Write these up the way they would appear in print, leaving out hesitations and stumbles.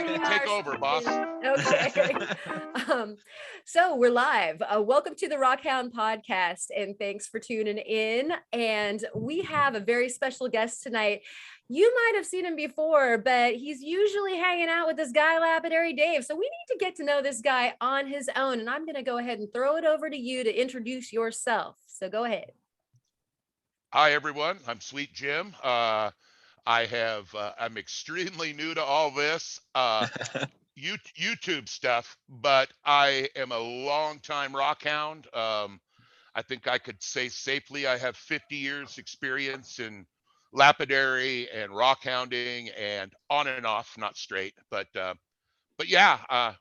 Take over, boss. Okay. So we're live. Welcome to the Rockhound Podcast, and thanks for tuning in. And we have a very special guest tonight. You might have seen him before, but he's usually hanging out with this guy, Lapidary Dave. So we need to get to know this guy on his own. And I'm going to go ahead and throw it over to you to introduce yourself. So go ahead. Hi, everyone. I'm Sweet Jim. I'm extremely new to all this YouTube stuff, but I am a longtime rockhound. I think I could say safely I have 50 years experience in lapidary and rockhounding and on and off, not straight, but yeah,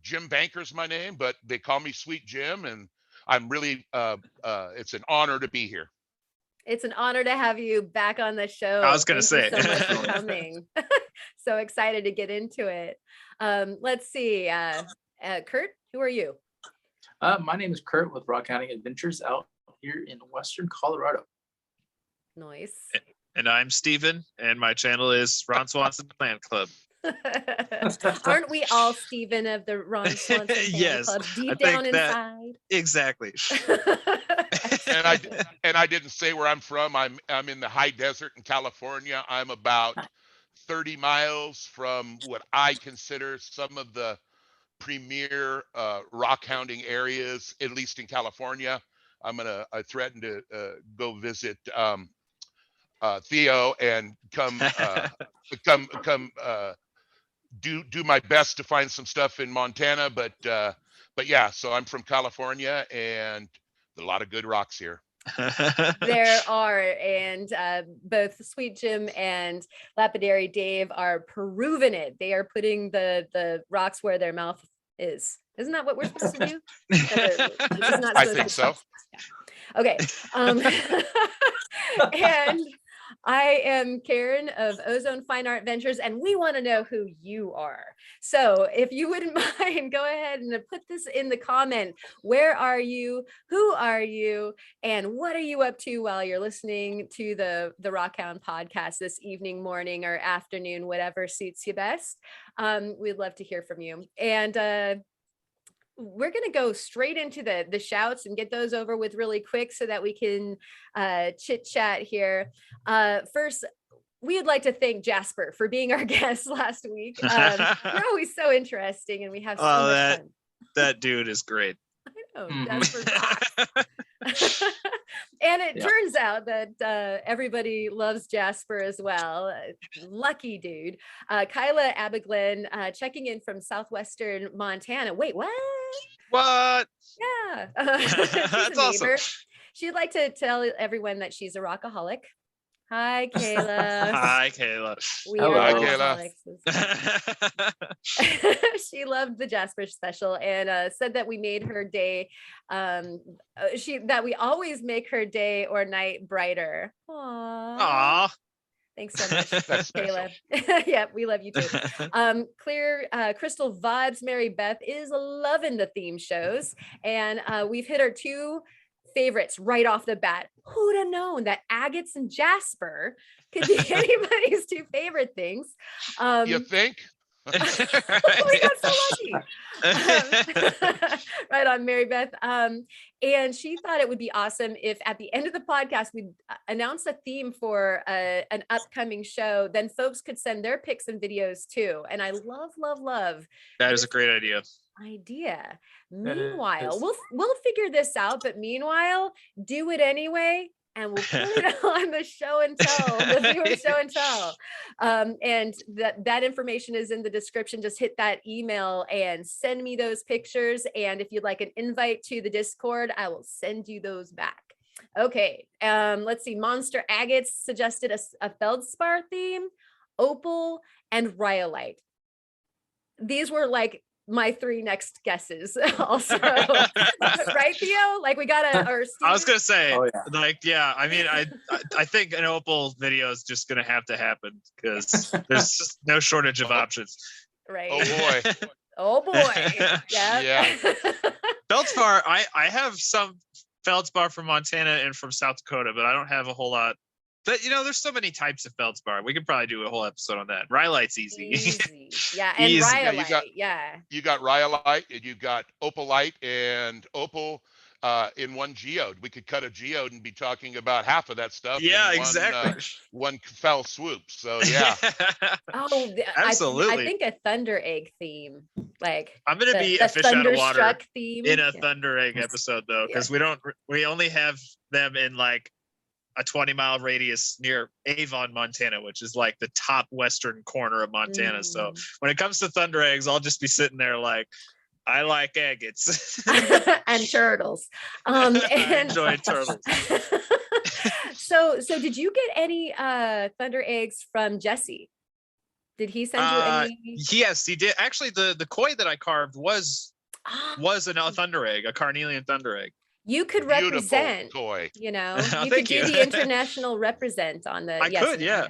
Jim Banker's my name, but they call me Sweet Jim, and I'm really it's an honor to be here. It's an honor to have you back on the show. I was going to say. Thank you so much for coming. So excited to get into it. Let's see. Kurt, who are you? My name is Kurt with Rockhounding.Adventures out here in Western Colorado. Nice. And I'm Steven, and my channel is Ron Swanson Fan Club. Aren't we all Steven of the Ron Swanson Fan Yes, Club deep down inside? Exactly. And I didn't say where I'm from. I'm in the high desert in California. I'm about 30 miles from what I consider some of the premier rock hounding areas, at least in California. I threatened to go visit Theo and come do my best to find some stuff in Montana, but yeah, so I'm from California, and a lot of good rocks here. There are, and both Sweet Jim and Lapidary Dave are proving it. They are putting the rocks where their mouth is. Isn't that what we're supposed to do? I think so. Yeah. Okay. And I am Karen of Ozone Fine Art Ventures, and we want to know who you are. So if you wouldn't mind, go ahead and put this in the comment. Where are you? Who are you? And what are you up to while you're listening to the Rockhound podcast this evening, morning, or afternoon, whatever suits you best? We'd love to hear from you. And we're going to go straight into the shouts and get those over with really quick so that we can chit chat here. First, we would like to thank Jasper for being our guest last week. You're always so interesting, and we have so much fun. That dude is great. I know, Jasper rocks. And it turns out that everybody loves Jasper as well. Lucky dude. Kyla Abiglin checking in from southwestern Montana. Wait, what? What? Yeah. That's awesome. She'd like to tell everyone that she's a rockaholic. Hi, Kayla. Hi, Kayla. Hi, Kayla. She loved the Jasper special and said that we made her day. That we always make her day or night brighter. Aww. Thanks so much, Kayla. Yeah, we love you too. Clear Crystal Vibes. Mary Beth is loving the theme shows, and we've hit our two favorites right off the bat. Who'd have known that agates and Jasper could be anybody's two favorite things? You think? We got so lucky. Right on, Mary Beth. And she thought it would be awesome if at the end of the podcast we'd announce a theme for an upcoming show. Then folks could send their pics and videos too. And I love that is a great idea. Meanwhile, we'll figure this out, but meanwhile, do it anyway, and we'll put it on the show and tell, the viewer show and tell. And that information is in the description. Just hit that email and send me those pictures. And if you'd like an invite to the Discord, I will send you those back. Okay, let's see. Monster Agates suggested a feldspar theme, opal, and rhyolite. These were like my three next guesses also. Right, Theo? Like we gotta, or Steve? I was gonna say, I mean, I think an opal video is just gonna have to happen because there's just no shortage of options. Right. Oh boy. Yeah. Feldspar, I have some feldspar from Montana and from South Dakota, but I don't have a whole lot But there's so many types of feldspar. We could probably do a whole episode on that. Rhyolite's easy. Yeah, and Easy. rhyolite. You got rhyolite, and you got opalite, and opal in one geode. We could cut a geode and be talking about half of that stuff. Yeah, in exactly. One fell swoop. So yeah. Oh, Absolutely. I think a thunder egg theme, like I'm gonna be the a fish out of water thunderstruck theme in a thunder egg episode though, because we only have them in like a 20-mile radius near Avon, Montana, which is like the top western corner of Montana. So when it comes to thunder eggs, I'll just be sitting there like, I like agates and turtles. I enjoy turtles. So did you get any thunder eggs from Jesse? Did he send you any? Yes, he did. Actually, the koi that I carved was a thunder egg, a carnelian thunder egg. You could represent, toy. You Thank could do you. the international represent on the. I could, yeah.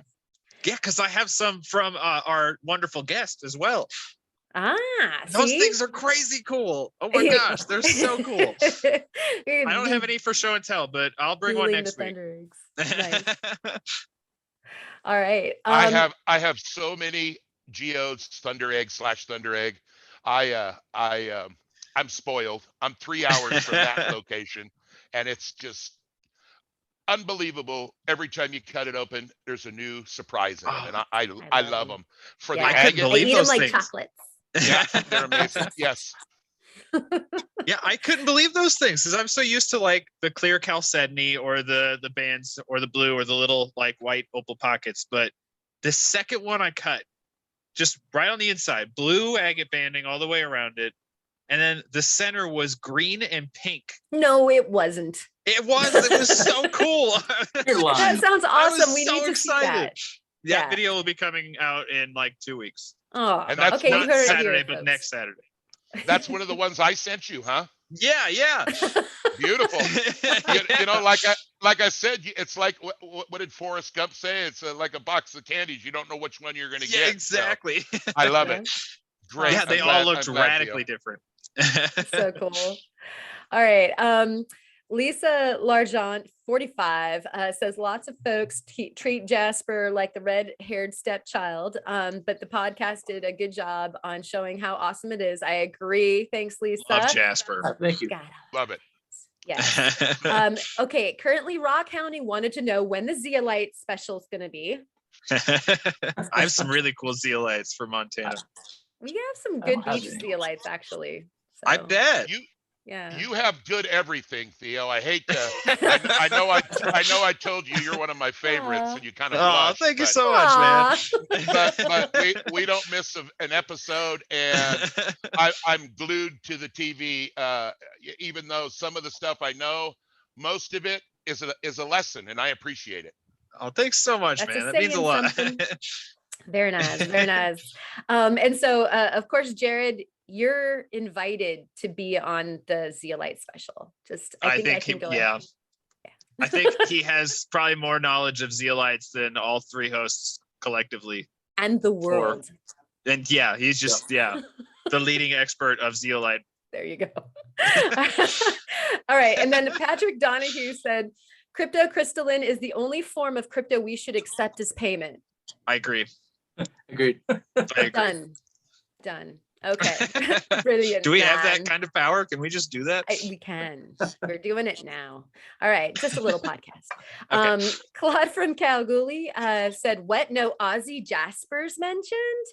Yeah, because I have some from our wonderful guest as well. Those things are crazy cool. Oh my gosh, they're so cool. I don't have any for show and tell, but I'll bring one next week. Nice. All right. I have so many geodes, thunder egg / thunder egg. I'm spoiled. I'm 3 hours from that location, and it's just unbelievable. Every time you cut it open, there's a new surprise in it, and I love them. For the I couldn't agate, believe eat those them like things. chocolates. Yeah, they're amazing. Yes. Yeah, I couldn't believe those things because I'm so used to like the clear chalcedony or the bands or the blue or the little like white opal pockets. But the second one I cut, just right on the inside, blue agate banding all the way around it. And then the center was green and pink. No, it wasn't. It was so cool. That sounds awesome. We so need to excited. see that. That video will be coming out in like 2 weeks. Oh, And that's okay. Not You heard Saturday, it here, but folks. next Saturday. That's one of the ones I sent you, huh? Yeah. Beautiful. Like I said, it's like what did Forrest Gump say? It's like a box of candies. You don't know which one you're going to get. Exactly. So I love it. Great. Yeah, they all looked radically different. So cool. All right. Lisa Largent, 45, says lots of folks treat Jasper like the red-haired stepchild, but the podcast did a good job on showing how awesome it is. I agree. Thanks, Lisa. Love Jasper. Thank you. Love it. Yes. Okay. Currently, Rockhounding wanted to know when the Zeolite special is going to be. I have some really cool zeolites for Montana. We have some good beach zeolites, actually. So, I bet. You have good everything, Theo. I hate to. I know I told you you're one of my favorites, and you kind of. Blushed, thank you so much, man. But we don't miss an episode, and I'm glued to the TV. Even though some of the stuff I know, most of it is a lesson, and I appreciate it. Oh, thanks so much, man. That means a lot. Very nice, very nice. And so, of course, Jared, you're invited to be on the Zeolite special. I think I can go ahead. I think he has probably more knowledge of zeolites than all three hosts collectively. And the world. And he's just the leading expert of zeolite. There you go. All right. And then Patrick Donahue said, crypto crystalline is the only form of crypto we should accept as payment. I agree. Agreed. Done. Okay. Brilliant. Do we have that kind of power? Can we just do that? We can. We're doing it now. All right. Just a little podcast. Okay. Claude from Kalgoorlie said, what? No Aussie Jaspers mentioned?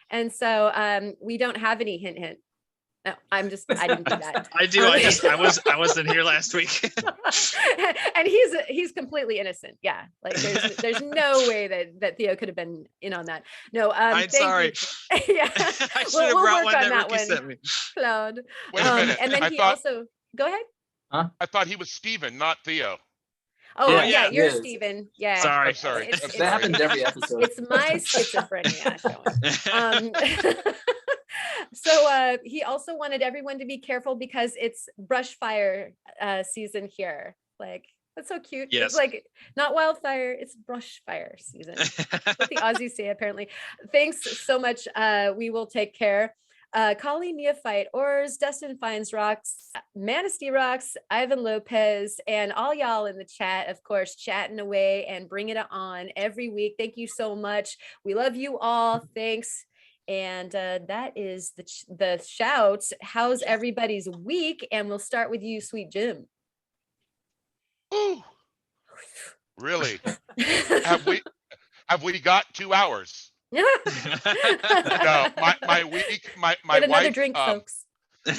And so we don't have any hint. No, I didn't do that. I do. I wasn't here last week. And he's completely innocent. Yeah. Like there's no way that Theo could have been in on that. No, I'm sorry. Yeah. I should have brought one that Ricky sent me. Claude. Wait a minute. And then also go ahead. Huh? I thought he was Steven, not Theo. Oh Yeah, you're yes. Steven. Yeah. Sorry. I'm sorry. That happens every episode. It's my schizophrenia showing. So he also wanted everyone to be careful because it's brush fire season here. Like, that's so cute. Yes. It's like not wildfire, it's brush fire season. What the Aussies say, apparently. Thanks so much. We will take care. Colleen Neophyte, Oars, Dustin Finds Rocks, Manistee Rocks, Ivan Lopez, and all y'all in the chat, of course, chatting away and bringing it on every week. Thank you so much. We love you all. Thanks. And that is the shouts. How's everybody's week? And we'll start with you, Sweet Jim. Ooh, really? Have we got 2 hours? No, my week, my Get another wife, drink, folks.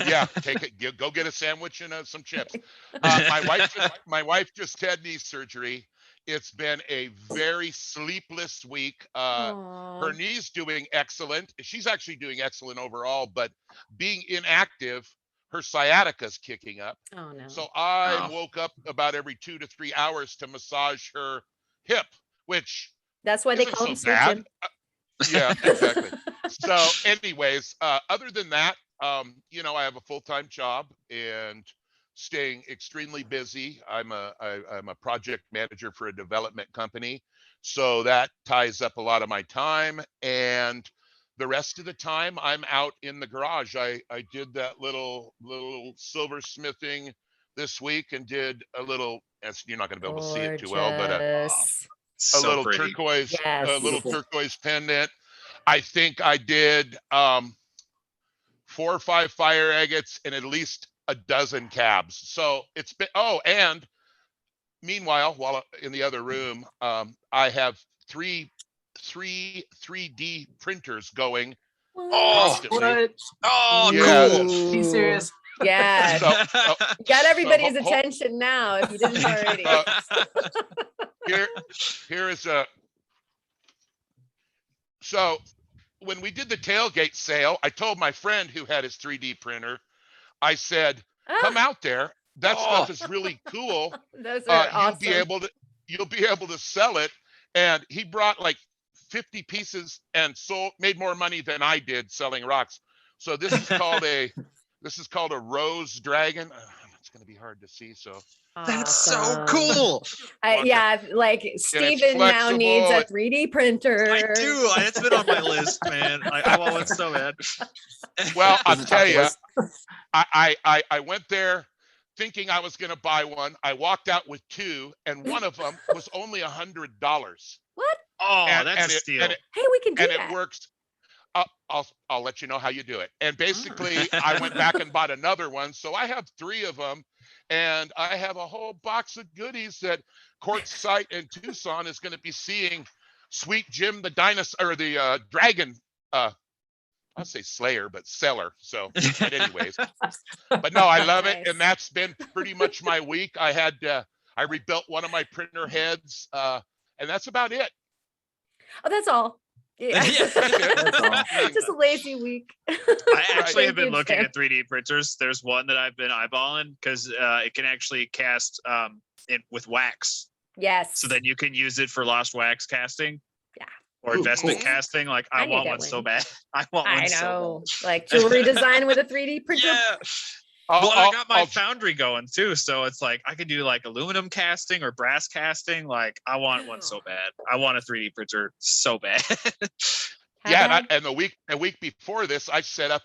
yeah, take it. Go get a sandwich and some chips. My wife just had knee surgery. It's been a very sleepless week. Her knee's doing excellent. She's actually doing excellent overall, but being inactive, her sciatica's kicking up. Oh no. So I woke up about every 2 to 3 hours to massage her hip, which that's why they isn't call so him Sweet bad. Jim. Yeah, exactly. So anyways, other than that, you know, I have a full-time job and staying extremely busy. I'm a project manager for a development company. So that ties up a lot of my time, and the rest of the time I'm out in the garage. I did that little silversmithing this week and did a little, you're not going to be able to see it too well, but a So little pretty. turquoise, Yes. a little turquoise pendant. I think I did 4 or 5 fire agates and at least a dozen cabs. So it's been, and meanwhile, while in the other room, I have three 3D printers going constantly. What? Oh, Yeah. cool. Are you serious? Yeah. So, Got everybody's so, attention now if you didn't already. here is a, so when we did the tailgate sale, I told my friend who had his 3D printer, I said, come out there. That stuff is really cool. Those are awesome. You'll be able to sell it. And he brought like 50 pieces and made more money than I did selling rocks. So this is called a rose dragon. It's going to be hard to see. So that's so cool. Yeah, like Steven now needs a 3D printer. I do. It's been on my list, man. I want one so bad. Well, I'll tell you, I went there thinking I was going to buy one. I walked out with 2, and one of them was only $100. What? Oh, that's a steal. Hey, we can do that. And it works. I'll let you know how you do it. And basically, I went back and bought another one. So I have 3 of them, and I have a whole box of goodies that Quartzsite in Tucson is going to be seeing Sweet Jim the dinosaur, or the dragon. I'll say slayer, but seller. So, but anyways, but no, I love it, and that's been pretty much my week. I rebuilt one of my printer heads, and that's about it. Oh, that's all. Yeah. That's all. Just a lazy week. I actually have been Thank you, looking Jim. at 3D printers. There's one that I've been eyeballing because it can actually cast with wax. Yes. So then you can use it for lost wax casting. Yeah. Or investment casting. Like I want one so bad. I want one so bad. Like jewelry design with a 3D printer. Yeah. Well, I got my foundry going too, so it's like I could do like aluminum casting or brass casting. Like I want one so bad. I want a 3D printer so bad. Yeah, and the week before this, I set up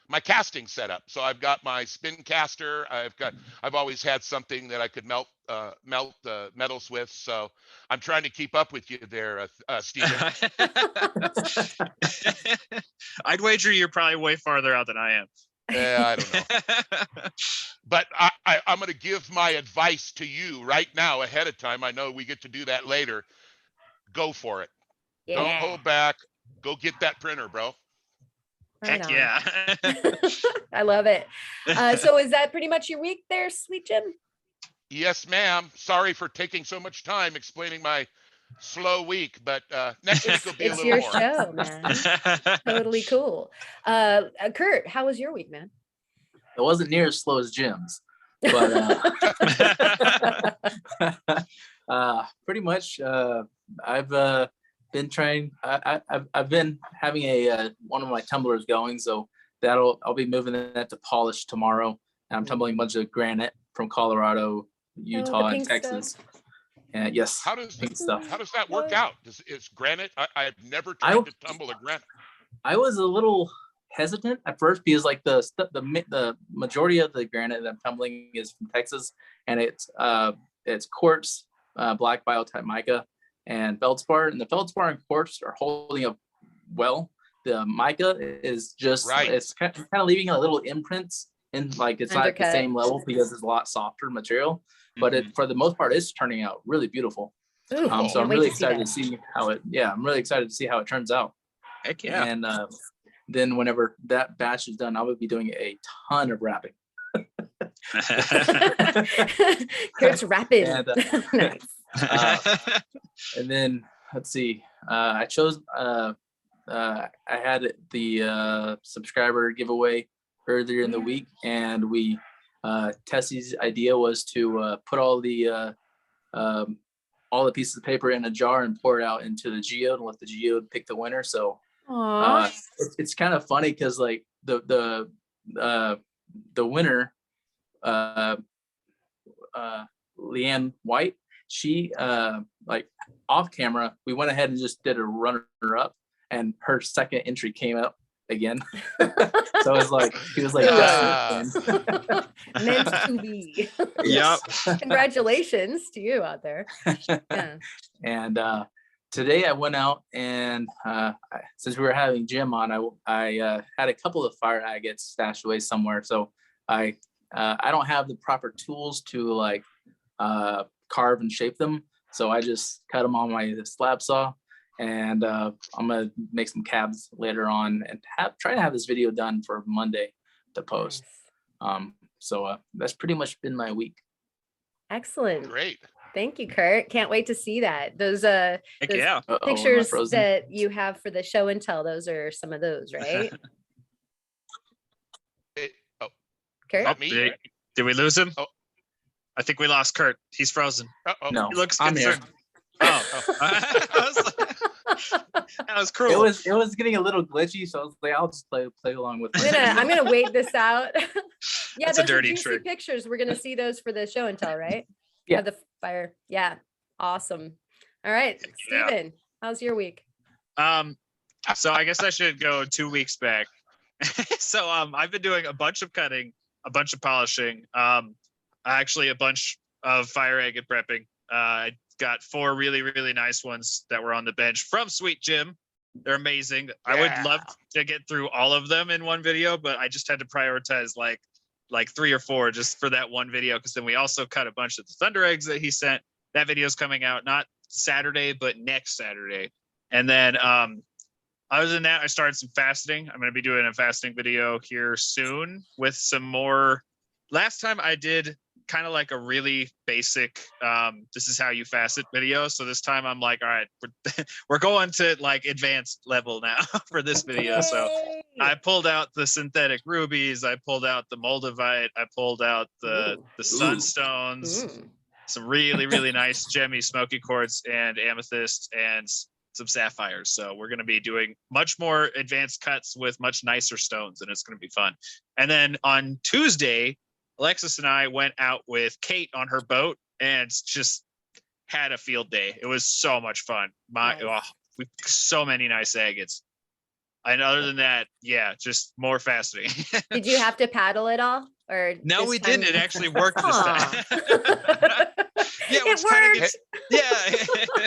my casting setup. So I've got my spin caster. I've always had something that I could melt metals with. So I'm trying to keep up with you there, Steven. I'd wager you're probably way farther out than I am. Yeah, I don't know. But I'm going to give my advice to you right now ahead of time. I know we get to do that later. Go for it. Yeah. Don't hold back. Go get that printer, bro. Heck yeah. I love it. So is that pretty much your week there, Sweet Jim? Yes, ma'am. Sorry for taking so much time explaining my slow week, but next week will be a little more. It's your show, man. Totally cool. Kurt, how was your week, man? It wasn't near as slow as Jim's, but pretty much I've been trying. I've been having one of my tumblers going, so I'll be moving that to polish tomorrow. And I'm tumbling a bunch of granite from Colorado, Utah, and Texas. Stuff. And yes, How does pink stuff. that work out? Is granite? I've never tried to tumble a granite. I was a little hesitant at first because like the majority of the granite that I'm tumbling is from Texas, and it's quartz, black biotite mica, and feldspar. And the feldspar and quartz are holding up well. The mica is just it's kind of leaving a little imprints, and like it's not at the same level because it's a lot softer material. But it for the most part is turning out really beautiful. Ooh, so I'm really excited to see how it. Yeah, I'm really excited to see how it turns out. Heck yeah! And then whenever that batch is done, I would be doing a ton of wrapping. Kurt's rapping. And, Nice. And then let's see. I chose. I had the subscriber giveaway earlier in the week, and Tessie's idea was to put all the pieces of paper in a jar and pour it out into the geode and let the geode pick the winner. So it's kind of funny because like the winner, Leanne White, she like off camera, we went ahead and just did a runner up, and her second entry came up again. So it was like he was like meant to be. Yep. Congratulations to you out there. Yeah. And today I went out and since we were having Jim on, I had a couple of fire agates stashed away somewhere. So I don't have the proper tools to like carve and shape them. So I just cut them on my slab saw, and I'm gonna make some cabs later on and try to have this video done for Monday to post. Nice. So that's pretty much been my week. Excellent. Great. Thank you, Kurt. Can't wait to see that. Those Yeah. pictures that you have for the show and tell, those are some of those, right? Kurt? Not me. Did we lose him? Oh. I think we lost Kurt. He's frozen. Uh-oh. No, He looks I'm here. concerned. Oh. That was cruel. It was getting a little glitchy, so I was like, I'll just play along with it. I'm gonna wait this out. Yeah, That's a those are dirty juicy trick. pictures. We're gonna see those for the show and tell, right? Yeah. Of the fire. Yeah. Awesome. All right, Yeah. Steven, how's your week? So I guess I should go 2 weeks back. So I've been doing a bunch of cutting, a bunch of polishing, actually a bunch of fire agate prepping. I got 4 really, really nice ones that were on the bench from Sweet Jim. They're amazing. Yeah. I would love to get through all of them in one video, but I just had to prioritize like 3 or 4 just for that one video, because then we also cut a bunch of the thunder eggs that he sent. That video is coming out not Saturday, but next Saturday. And then other than that, I started some fasting. I'm going to be doing a fasting video here soon with some more. Last time I did kind of like a really basic this is how you fast it video. So this time I'm like, all right, we're going to like advanced level now for this video. So I pulled out the synthetic rubies, I pulled out the moldavite, I pulled out the sunstones, some really, really nice gemmy smoky quartz and amethyst, and some sapphires. So we're going to be doing much more advanced cuts with much nicer stones, and it's going to be fun. And then on Tuesday, Alexis and I went out with Kate on her boat and just had a field day. It was so much fun. So many nice agates. And other than that, yeah, just more fascinating. Did you have to paddle at all? Or no, we didn't. It actually worked this time. Yeah, it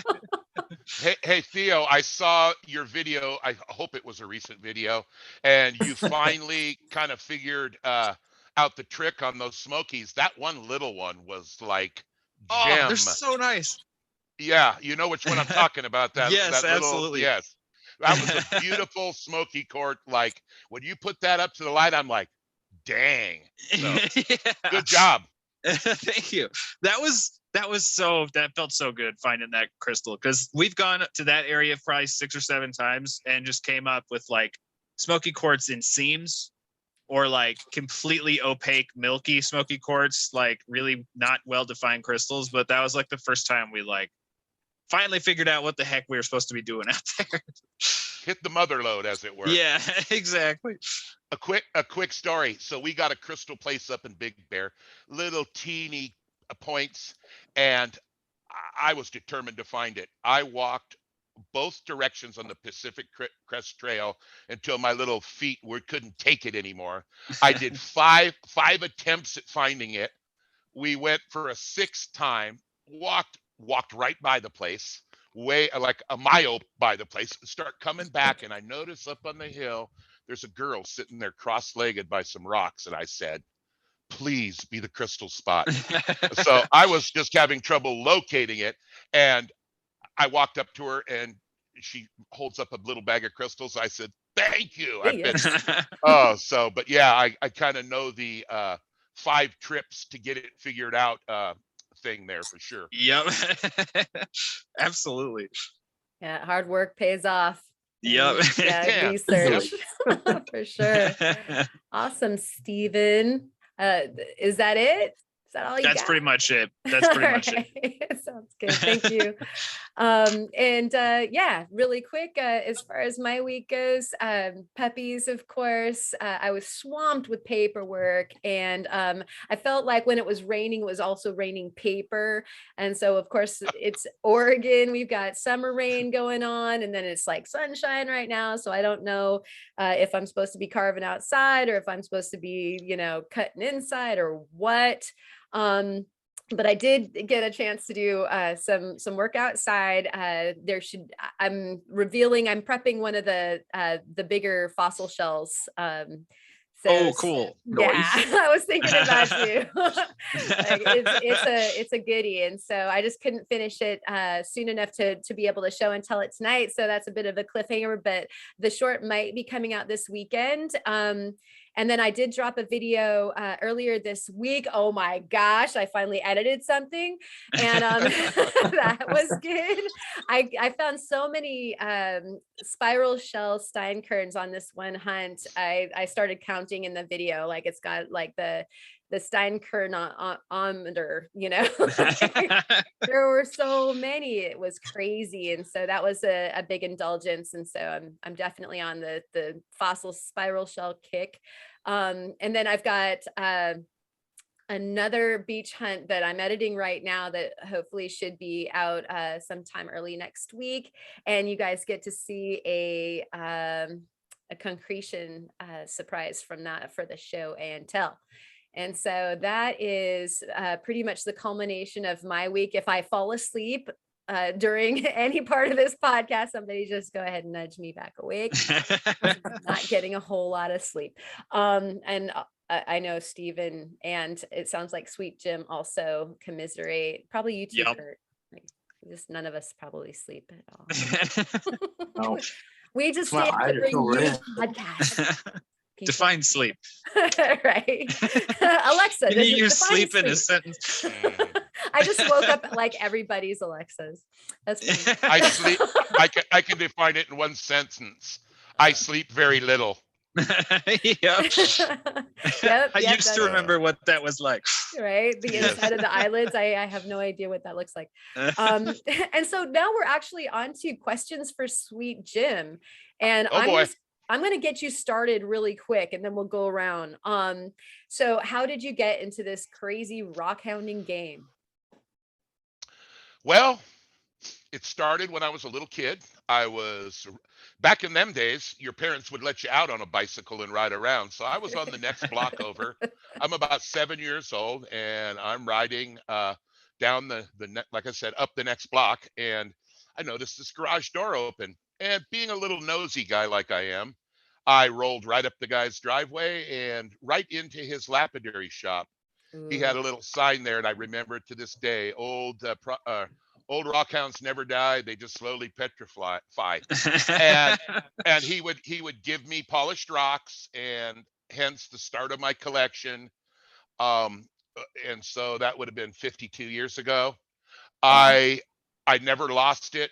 worked. Hey, Theo, I saw your video. I hope it was a recent video, and you finally kind of figured out the trick on those smokies. That one little one was like gem. Oh, they're so nice. Yeah, you know which one I'm talking about. That yes, that little, absolutely. Yes, that was a beautiful smoky quartz. Like when you put that up to the light, I'm like, dang. So, yeah. Good job. Thank you. That felt so good finding that crystal, because we've gone to that area probably 6 or 7 times and just came up with like smoky quartz in seams, or like completely opaque milky smoky quartz, like really not well defined crystals. But that was like the first time we like finally figured out what the heck we were supposed to be doing out there. Hit the mother load, as it were. Yeah, exactly. A quick story. So we got a crystal place up in Big Bear, little teeny points, and I was determined to find it. I walked both directions on the Pacific Crest Trail until my little feet couldn't take it anymore. I did five attempts at finding it. We went for a sixth time, walked right by the place, way like a mile by the place, start coming back, and I notice up on the hill there's a girl sitting there cross-legged by some rocks, and I said, please be the crystal spot. So I was just having trouble locating it, and I walked up to her and she holds up a little bag of crystals. I said, thank you. I've been but yeah, I kind of know the 5 trips to get it figured out thing there for sure. Yep. Absolutely. Yeah, hard work pays off. Yep. Yeah, research for sure. Awesome, Steven. Is that it? Is that all you That's got? pretty much it. That's pretty much it. Sounds good. Thank you. Yeah, really quick, as far as my week goes, puppies, of course, I was swamped with paperwork, and I felt like when it was raining, it was also raining paper. And so, of course, it's Oregon. We've got summer rain going on, and then it's like sunshine right now. So I don't know if I'm supposed to be carving outside or if I'm supposed to be, cutting inside or what. But I did get a chance to do some work outside. I'm prepping one of the bigger fossil shells. Oh, cool. Yeah, I was thinking about you. It's a goodie, and so I just couldn't finish it soon enough to be able to show and tell it tonight. So that's a bit of a cliffhanger, but the short might be coming out this weekend. And then I did drop a video earlier this week. Oh my gosh, I finally edited something, and that was good. I found so many spiral shell steinkerns on this one hunt. I started counting in the video, like it's got like the steinkernometer, there were so many, it was crazy. And so that was a big indulgence. And so I'm definitely on the fossil spiral shell kick. And then I've got another beach hunt that I'm editing right now that hopefully should be out sometime early next week. And you guys get to see a concretion surprise from that for the show and tell. And so that is pretty much the culmination of my week. If I fall asleep during any part of this podcast, somebody just go ahead and nudge me back awake. I'm not getting a whole lot of sleep. And I know Steven, and it sounds like Sweet Jim also commiserate. Probably you too, Kurt. Like, just none of us probably sleep at all. No. We just stay up to bring you podcast. Define sleep. Right. Alexa, can you use sleep in a sentence? I just woke up like everybody's Alexas. That's funny. I sleep. I can define it in one sentence. I sleep very little. Yep. I used to remember what that was like. Right. The inside of the eyelids. I have no idea what that looks like. And so now we're actually on to questions for Sweet Jim. And I'm going to get you started really quick, and then we'll go around. So how did you get into this crazy rock hounding game? Well, it started when I was a little kid. Back in them days, your parents would let you out on a bicycle and ride around. So I was on the next block over. I'm about 7 years old, and I'm riding down like I said, up the next block, and I noticed this garage door open. And being a little nosy guy like I am, I rolled right up the guy's driveway and right into his lapidary shop. Ooh. He had a little sign there, and I remember it to this day. Old rockhounds never die; they just slowly petrify. and he would give me polished rocks, and hence the start of my collection. And so that would have been 52 years ago. I never lost it.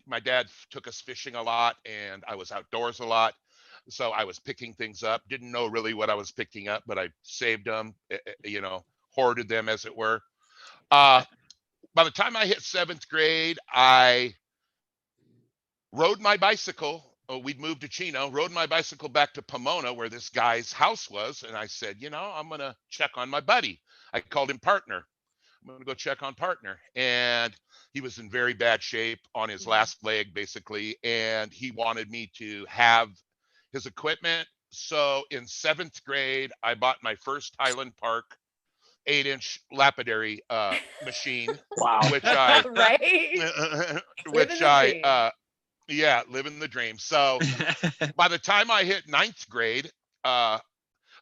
My dad took us fishing a lot, and I was outdoors a lot. So I was picking things up, didn't know really what I was picking up, but I saved them, hoarded them as it were. By the time I hit 7th grade, I rode my bicycle. We'd moved to Chino, rode my bicycle back to Pomona where this guy's house was. And I said, I'm going to check on my buddy. I called him partner. I'm going to go check on partner. And he was in very bad shape on his last leg, basically. And he wanted me to have his equipment. So in 7th grade, I bought my first Highland Park 8-inch lapidary machine, Wow. which I, Right. which I, yeah, living the dream. So by the time I hit 9th grade,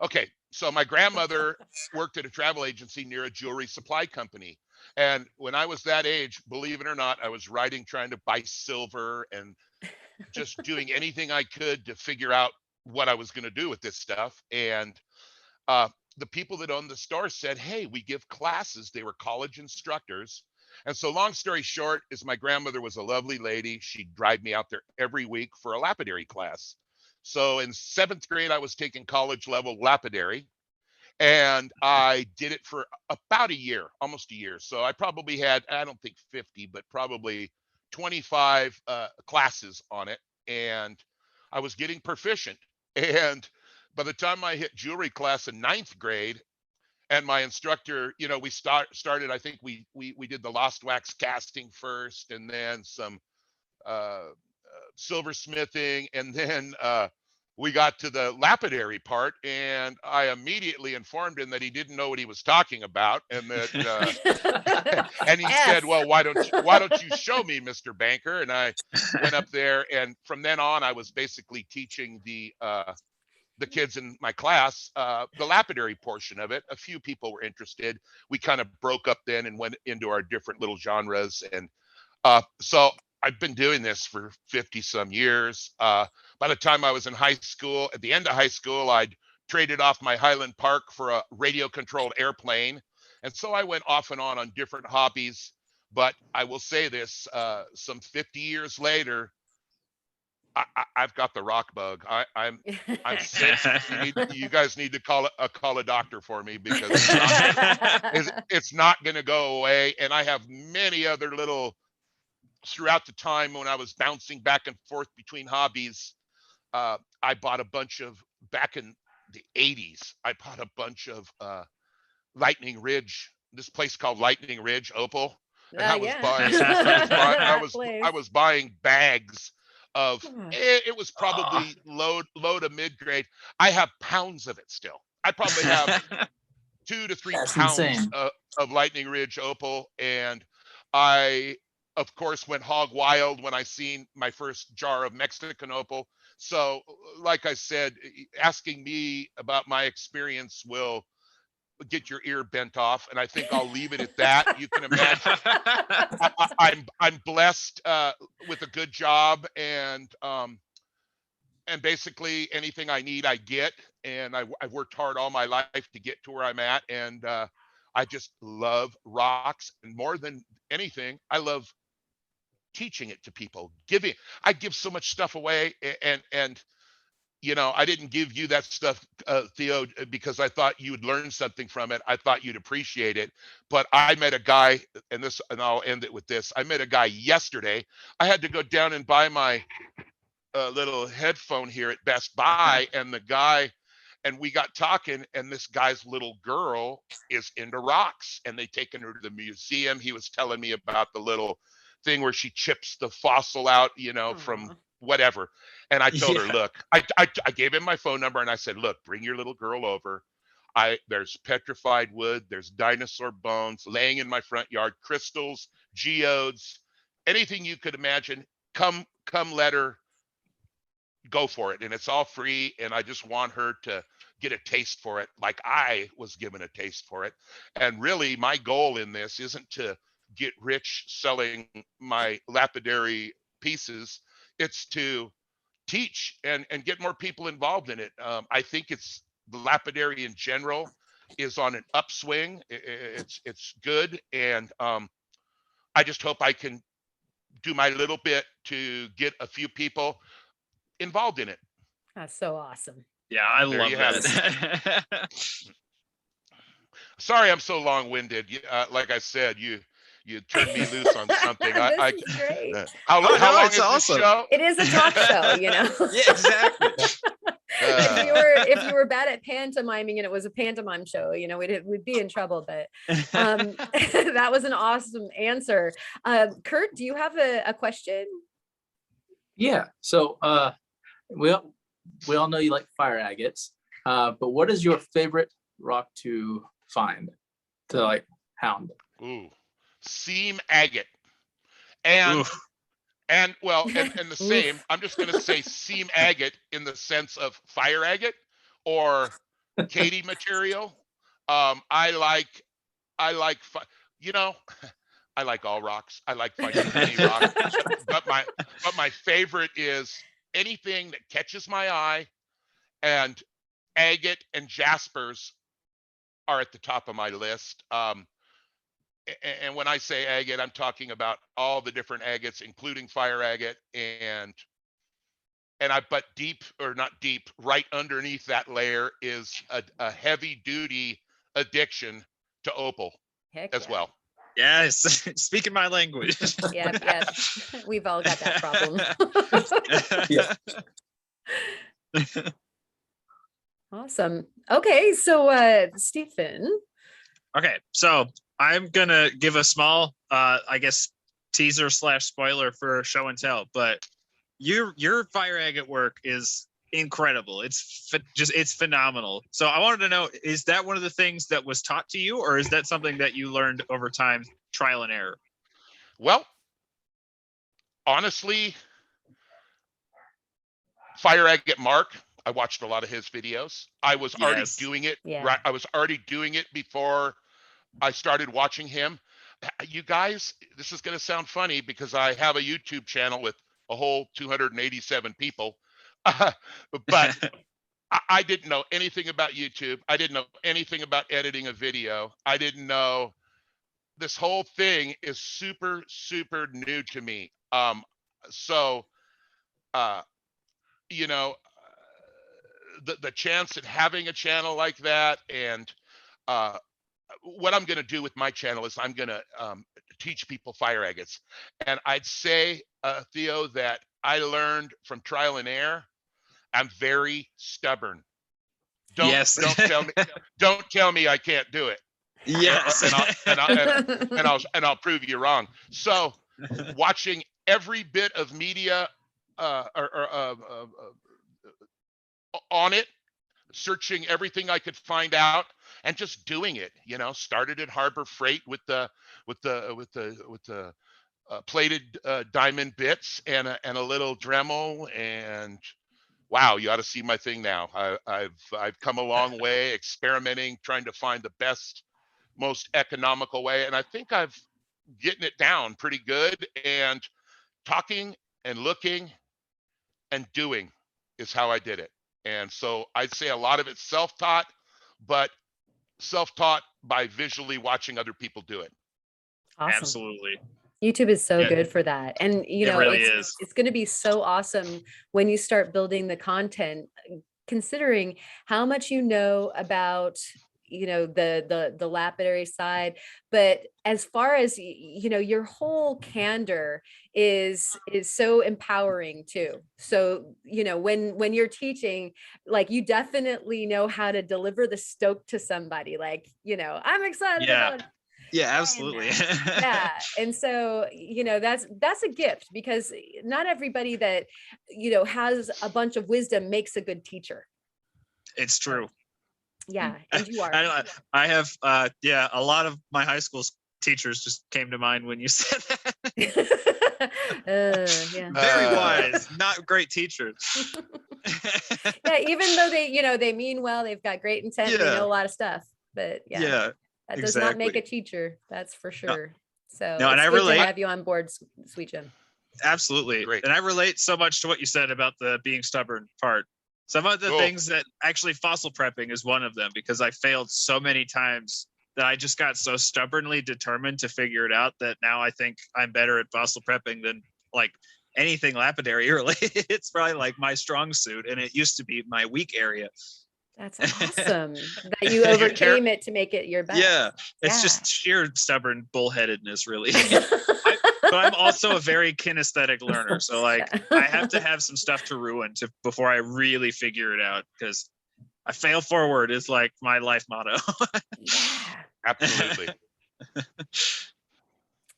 okay, so my grandmother worked at a travel agency near a jewelry supply company. And when I was that age, believe it or not, I was writing, trying to buy silver and just doing anything I could to figure out what I was going to do with this stuff. And the people that owned the store said, hey, we give classes. They were college instructors. And so long story short is my grandmother was a lovely lady. She'd drive me out there every week for a lapidary class. So in 7th grade, I was taking college level lapidary, and I did it for about a year, almost a year. So I probably had, I don't think 50, but probably 25 classes on it. And I was getting proficient. And by the time I hit jewelry class in 9th grade, and my instructor, you know, we started, I think we did the lost wax casting first, and then some silversmithing, and then we got to the lapidary part, and I immediately informed him that he didn't know what he was talking about, and that and he said, well, why don't you show me, Mr. Banker? And I went up there, and from then on I was basically teaching the kids in my class the lapidary portion of it. A few people were interested. We kind of broke up then and went into our different little genres, and so I've been doing this for 50 some years. By the time I was in high school, at the end of high school, I'd traded off my Highland Park for a radio controlled airplane. And so I went off and on different hobbies. But I will say this, some 50 years later, I've got the rock bug. I'm sick. You guys need to call a doctor for me, because it's not going to go away. And I have many other little, throughout the time when I was bouncing back and forth between hobbies, I bought a bunch of, back in the 80s, I bought a bunch of Lightning Ridge, this place called Lightning Ridge Opal. And I was buying bags of, it was probably low to mid grade. I have pounds of it still. I probably have 2 to 3 pounds of Lightning Ridge Opal. And I, of course, went hog wild when I seen my first jar of Mexican Opal. So like I said, asking me about my experience will get your ear bent off, and I think I'll leave it at that. You can imagine I'm blessed with a good job, and basically anything I need I get, and I've worked hard all my life to get to where I'm at, and I just love rocks, and more than anything I love teaching it to people. I give so much stuff away, and you know, I didn't give you that stuff, Theo, because I thought you would learn something from it. I thought you'd appreciate it. But I met a guy, and I'll end it with this. I met a guy yesterday. I had to go down and buy my little headphone here at Best Buy, and we got talking, and this guy's little girl is into rocks, and they taken her to the museum. He was telling me about the little thing where she chips the fossil out, you know, from whatever. And I told her, look, I gave him my phone number, and I said, look, bring your little girl over. There's petrified wood, there's dinosaur bones laying in my front yard, crystals, geodes, anything you could imagine. Come let her go for it. And it's all free. And I just want her to get a taste for it, like I was given a taste for it. And really, my goal in this isn't to get rich selling my lapidary pieces. It's to teach and get more people involved in it. I think the lapidary in general is on an upswing. It's good, and I just hope I can do my little bit to get a few people involved in it. That's so awesome. Yeah, I love that. Sorry, I'm so long-winded. Like I said, you turned me loose on something. This is great. How long is awesome. this show? It is a talk show, you know. Yeah, exactly. if you were bad at pantomiming and it was a pantomime show, we'd be in trouble. But that was an awesome answer. Kurt, do you have a question? Yeah. So we all know you like fire agates, but what is your favorite rock to find, to like hound? Ooh, seam agate. And Oof. and the same, I'm just going to say seam agate in the sense of fire agate or Katie material. I like I like all rocks. I like finding any rock, but my favorite is anything that catches my eye, and agate and jaspers are at the top of my list. And when I say agate, I'm talking about all the different agates, including fire agate, but deep, or not deep, right underneath that layer is a heavy duty addiction to opal Heck as yeah. well. Yes, speaking my language. Yes. We've all got that problem. Awesome. Okay, so Stephen. Okay, so I'm gonna give a small, I guess, teaser / spoiler for show and tell, but your fire agate work is incredible. It's phenomenal. So I wanted to know, is that one of the things that was taught to you, or is that something that you learned over time, trial and error? Well, honestly, fire agate Mark, I watched a lot of his videos. I was already doing it. Yeah. Right, I was already doing it before I started watching him. You guys, this is going to sound funny because I have a YouTube channel with a whole 287 people, but I didn't know anything about YouTube. I didn't know anything about editing a video. I didn't know. This whole thing is super, super new to me. So, uh, you know, the chance at having a channel like that, and what I'm going to do with my channel is I'm going to teach people fire agates. And I'd say, Theo, that I learned from trial and error. I'm very stubborn. Don't tell me I can't do it. Yes. And I'll prove you wrong. So watching every bit of media on it, searching everything I could find out, and just doing it. Started at Harbor Freight with the plated diamond bits and a little Dremel, and wow, you ought to see my thing now. I've come a long way, experimenting, trying to find the best, most economical way, and I think I've getting it down pretty good. And talking and looking and doing is how I did it. And so I'd say a lot of it's self-taught, but self-taught by visually watching other people do it. Awesome. Absolutely. YouTube is so good for that. And it really is. It's going to be so awesome when you start building the content, considering how much you know about the lapidary side. But as far as your whole candor is so empowering too. So when you're teaching, like, you definitely know how to deliver the stoke to somebody, like, I'm excited about it. Yeah, absolutely. Yeah. And so, that's a gift, because not everybody that, has a bunch of wisdom makes a good teacher. It's true. Yeah. And you are. I have, a lot of my high school teachers just came to mind when you said that. Yeah. Very wise, not great teachers. Yeah. Even though they mean well, they've got great intent, they know a lot of stuff, but that does not make a teacher. That's for sure. So no, and it's I good relate. to have you on board, Sweet Jim. Absolutely. Great. And I relate so much to what you said about the being stubborn part. Some of the things that actually fossil prepping is one of them, because I failed so many times that I just got so stubbornly determined to figure it out that now I think I'm better at fossil prepping than like anything lapidary related. It's probably like my strong suit, and it used to be my weak area. That's awesome that you overcame it to make it your best. Yeah, it's just sheer stubborn bullheadedness, really. But I'm also a very kinesthetic learner, so like I have to have some stuff to ruin before I really figure it out, because I fail forward is like my life motto. Yeah. Absolutely.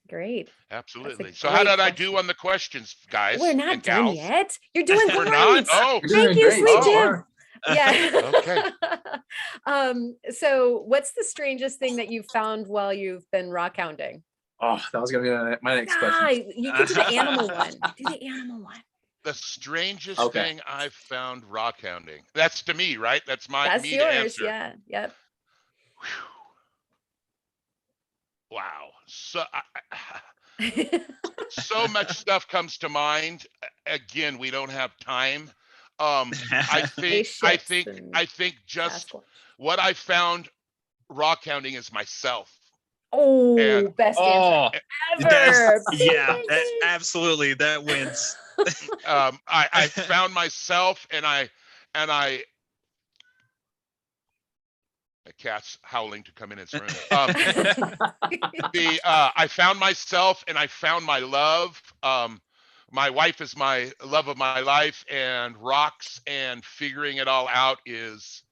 Great. Absolutely. That's a So how great did I question. do on the questions, guys? We're not and done gals? yet. You're doing We're great. not? Oh, You're Thank doing you, great Sweet so Jim. far. Yeah. okay. So what's the strangest thing that you've found while you've been rockhounding? Oh, that was gonna be my next Ah, question. you can do the animal one. Do the animal one. The strangest Okay. thing I've found rockhounding. That's to me, right? That's That's me to yours. answer. Yeah. Yep. Whew. Wow. So much stuff comes to mind. Again, we don't have time. I think just Sasquatch. what I found rockhounding is myself. Oh, And best answer That's ever. that's absolutely, that wins. I found myself, and my cat's howling to come in his room. I found myself, and I found my love. My wife is my love of my life, and rocks and figuring it all out is,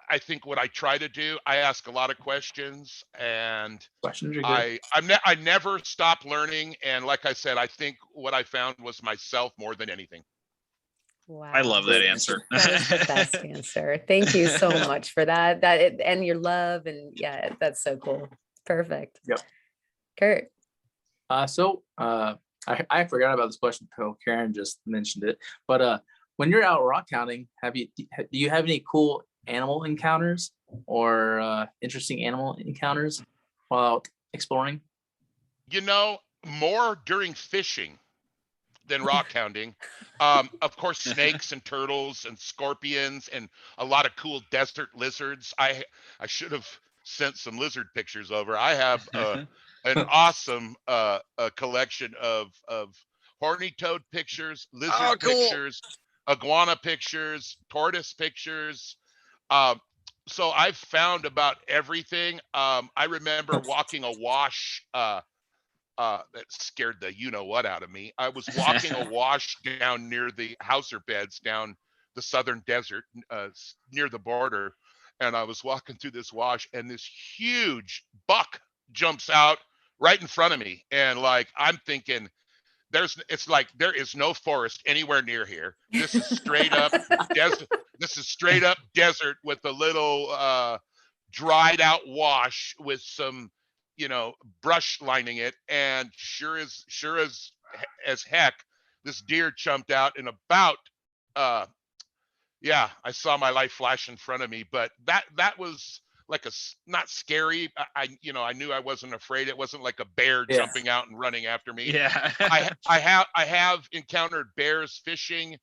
I think, what I try to do. I ask a lot of questions, and Questions are good. I never stop learning. And like I said, I think what I found was myself more than anything. Wow. I love that answer. That is the best answer. Thank you so much for that. And your love, and yeah, that's so cool. Perfect. Yep. Kurt. I forgot about this question until Karen just mentioned it. But when you're out rock hounding, do you have any cool animal encounters or interesting animal encounters while out exploring? More during fishing than rock hounding. Of course, snakes and turtles and scorpions and a lot of cool desert lizards. I should have sent some lizard pictures over. I have an awesome collection of horny toad pictures, lizard pictures, iguana pictures, tortoise pictures. So I've found about everything. I remember walking a wash. That scared the you-know-what out of me. I was walking a wash down near the Hauser beds down the southern desert near the border, and I was walking through this wash, and this huge buck jumps out right in front of me, and like I'm thinking, it's like there is no forest anywhere near here. This is straight up desert. This is straight up desert with a little dried out wash with some brush lining it, and sure as heck, this deer jumped out, and about I saw my life flash in front of me. But that was like not scary. I knew I wasn't afraid. It wasn't like a bear jumping out and running after me. Yeah. I have encountered bears fishing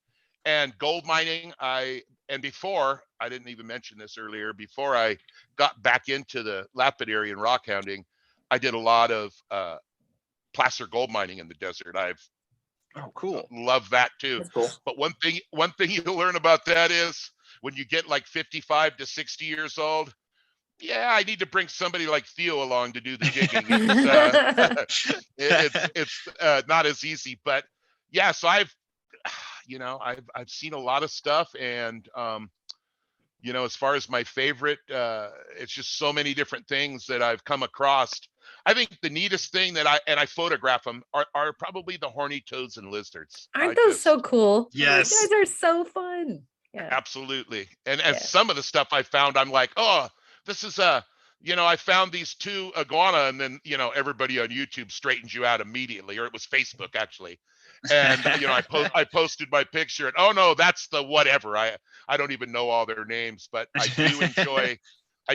and gold mining. Before, I didn't even mention this earlier, before I got back into the lapidary and rock hounding, I did a lot of placer gold mining in the desert. Cool. Love that too. That's cool. But one thing you learn about that is when you get like 55 to 60 years old, I need to bring somebody like Theo along to do the digging. It's not as easy, but yeah. So I've seen a lot of stuff, and as far as my favorite, it's just so many different things that I've come across. I think the neatest thing that I photograph them are probably the horny toads and lizards. Aren't those so cool? Yes. Those guys are so fun. Yeah. Absolutely. And some of the stuff I found, I'm like, oh, this is I found these two iguana, and then everybody on YouTube straightens you out immediately, or it was Facebook actually. And I posted my picture, and oh no, that's the whatever. I don't even know all their names, but I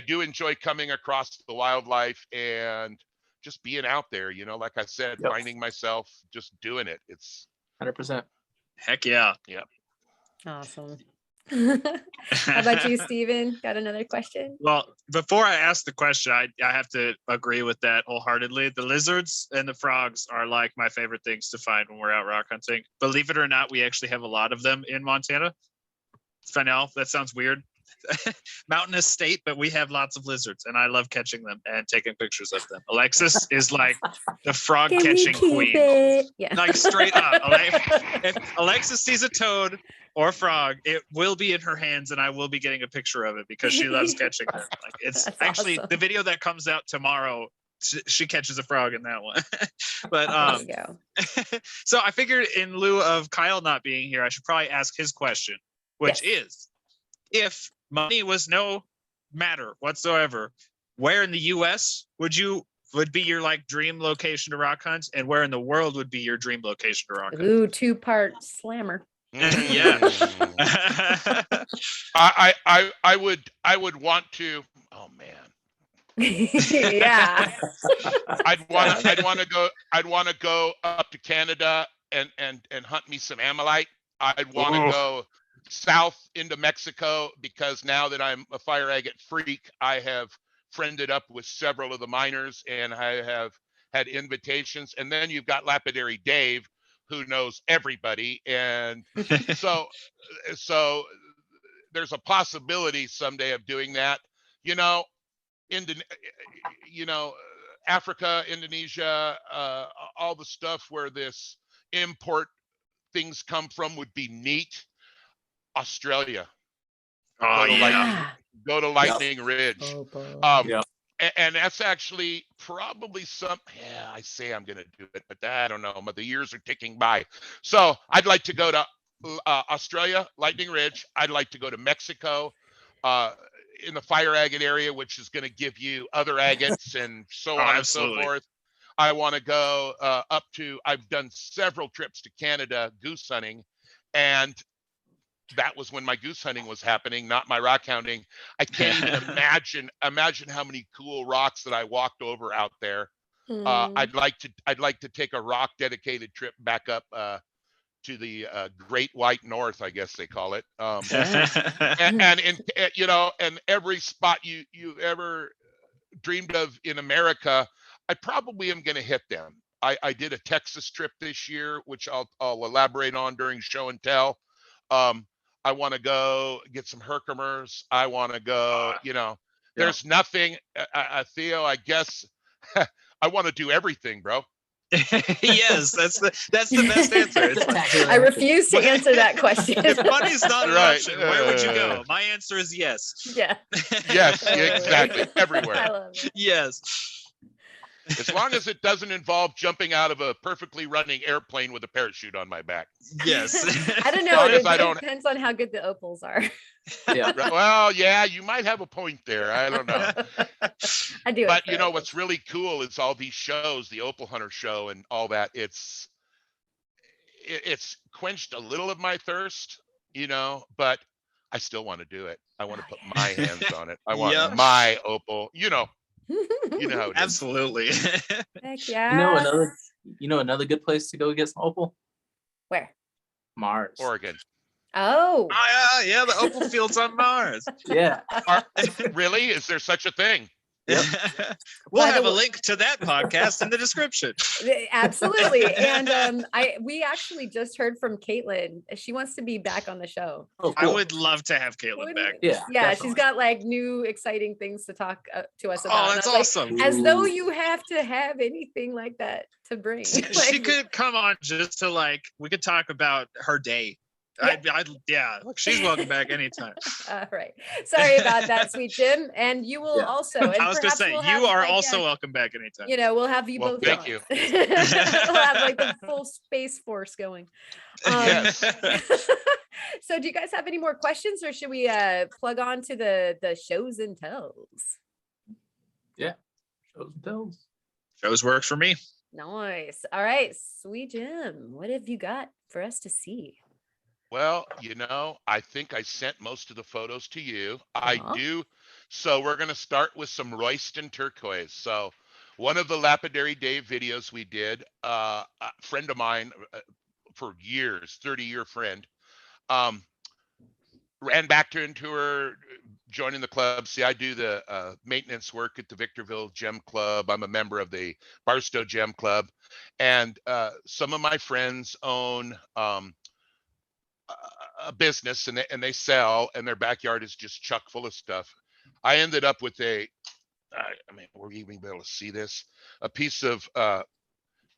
do enjoy coming across the wildlife and just being out there, like I said, finding myself, just doing it. It's 100%. Heck yeah. Yeah. Awesome. How about you, Steven? Got another question? Well, before I ask the question, I have to agree with that wholeheartedly. The lizards and the frogs are like my favorite things to find when we're out rock hunting. Believe it or not, we actually have a lot of them in Montana. I know that sounds weird. Mountainous state, but we have lots of lizards, and I love catching them and taking pictures of them. Alexis is like the frog Can we catching keep queen. it? Yeah. Like straight up. If Alexis sees a toad or frog, it will be in her hands, and I will be getting a picture of it because she loves catching them. Like it's That's actually awesome. the video that comes out tomorrow. She catches a frog in that one. But There you go. so I figured in lieu of Kyle not being here, I should probably ask his question, which is, if money was no matter whatsoever, where in the US would be your like dream location to rock hunt, and where in the world would be your dream location to rock hunt? Ooh, 2-part slammer. Yeah. I would want to. Oh man. Yeah. I'd want to go up to Canada and hunt me some Ammonite. I'd want to go south into Mexico because now that I'm a fire agate freak, I have friended up with several of the miners and I have had invitations. And then you've got Lapidary Dave, who knows everybody, and so there's a possibility someday of doing that. Africa, Indonesia, all the stuff where this import things come from would be neat. Australia. Oh, Go to Lightning Ridge. Oh, And that's actually probably I say I'm going to do it, but I don't know. The years are ticking by. So I'd like to go to Australia, Lightning Ridge. I'd like to go to Mexico, in the fire agate area, which is going to give you other agates and so on and so forth. I want to go I've done several trips to Canada goose hunting, and that was when my goose hunting was happening, not my rock hounding. I can't even imagine how many cool rocks that I walked over out there. I'd like to take a rock dedicated trip back up to the Great White North, I guess they call it. And every spot you ever dreamed of in America, I probably am going to hit them. I did a Texas trip this year, which I'll elaborate on during show and tell. I want to go get some Herkimers. I want to go, there's nothing, Theo, I guess I want to do everything, bro. Yes, that's the best answer. It's like, I refuse to answer that question. if money's not an Right. option, where would you go? My answer is yes. Yeah. Yes, exactly. Everywhere. I love it. Yes. As long as it doesn't involve jumping out of a perfectly running airplane with a parachute on my back. Yes. I don't know. long It as I don't- depends on how good the opals are. Yeah. Well, yeah, you might have a point there. I don't know. I do. But what's really cool is all these shows, the Opal Hunter show and all that. It's quenched a little of my thirst, but I still want to do it. I want to put my hands on it. I want my opal, you know how it is. Absolutely. Heck yeah. Another good place to go get some opal? Where? Mars. Oregon. Oh. Yeah, the opal fields on Mars. Yeah. Really? Is there such a thing? Yep. We'll have a link to that podcast in the description. Absolutely. And we actually just heard from Caitlin. She wants to be back on the show. Oh, cool. I would love to have Caitlin back. Yeah. Yeah, definitely. she's got like new exciting things to talk to us about. Oh, And that's I was like, awesome. as though you have to have anything like that to bring. She Like, could come on just to we could talk about her day. She's welcome back anytime. all right. Sorry about that, sweet Jim. And you will also. And I was going to perhaps say, we'll you have, are like, also welcome back anytime. we'll have you both. Thank on. you. We'll have like the full space force going. Yes. So do you guys have any more questions, or should we plug on to the shows and tells? Yeah. Shows and tells. Shows works for me. Nice. All right, sweet Jim, what have you got for us to see? Well, I think I sent most of the photos to you. I Uh-huh. do. So we're going to start with some Royston turquoise. So one of the Lapidary Dave videos we did, a friend of mine for years, 30-year friend, ran back into her, joining the club. See, I do the maintenance work at the Victorville Gem Club. I'm a member of the Barstow Gem Club. And some of my friends own a business, and they sell, and their backyard is just chock full of stuff. I ended up with I mean, were you even able to see this? A piece of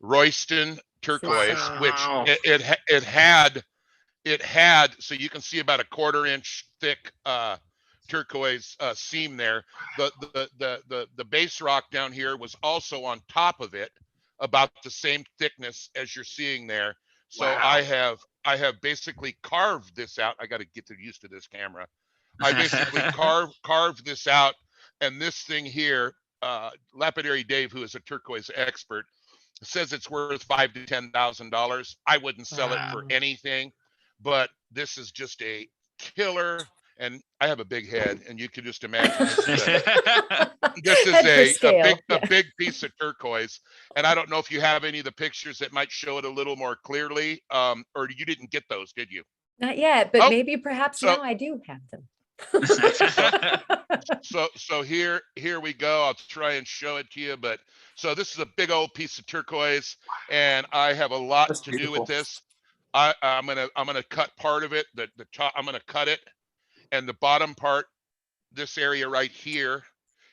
Royston turquoise, which Wow. it had, so you can see about a 1/4 inch thick turquoise seam there. The base rock down here was also on top of it, about the same thickness as you're seeing there. So Wow. I have basically carved this out. I got to get used to this camera. I basically carved this out, and this thing here, Lapidary Dave, who is a turquoise expert, says it's worth $5,000 to $10,000. I wouldn't sell it for Wow. anything, but this is just a killer. And I have a big head, and you can just imagine this is Head for scale, a big piece of turquoise. And I don't know if you have any of the pictures that might show it a little more clearly, or you didn't get those, did you? Not yet, but Oh, maybe perhaps so- now I do have them. So here we go. I'll try and show it to you. But so this is a big old piece of turquoise, and I have a lot That's to do beautiful. with this. I'm gonna cut part of it. The top, I'm gonna cut it, and the bottom part, this area right here,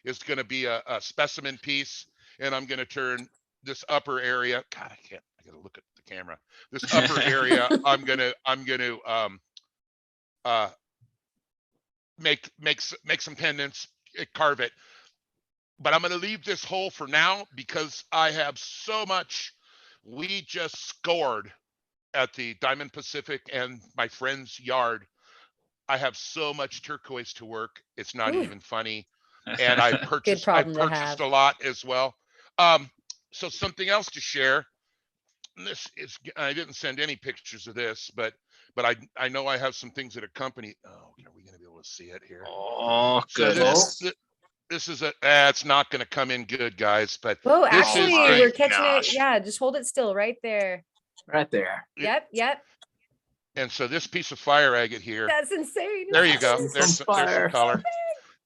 is gonna be a specimen piece, and I'm gonna turn this upper area. God, I gotta look at the camera. This upper area, I'm gonna make some pendants, carve it. But I'm going to leave this hole for now because I have so much. We just scored at the Diamond Pacific and my friend's yard. I have so much turquoise to work. It's not Ooh. even funny. And I purchased problem to have. a lot as well. So something else to share. This is, I didn't send any pictures of this, but I know I have some things that accompany. Oh, are we going to be able to see it here? Oh, So goodness. this is it's not going to come in good, guys, but Whoa, this actually, is we're catching gosh. it. Yeah, just hold it still right there. Right there. Yep. and so this piece of fire agate here, That's insane. there you go. It's There's on some fire. color.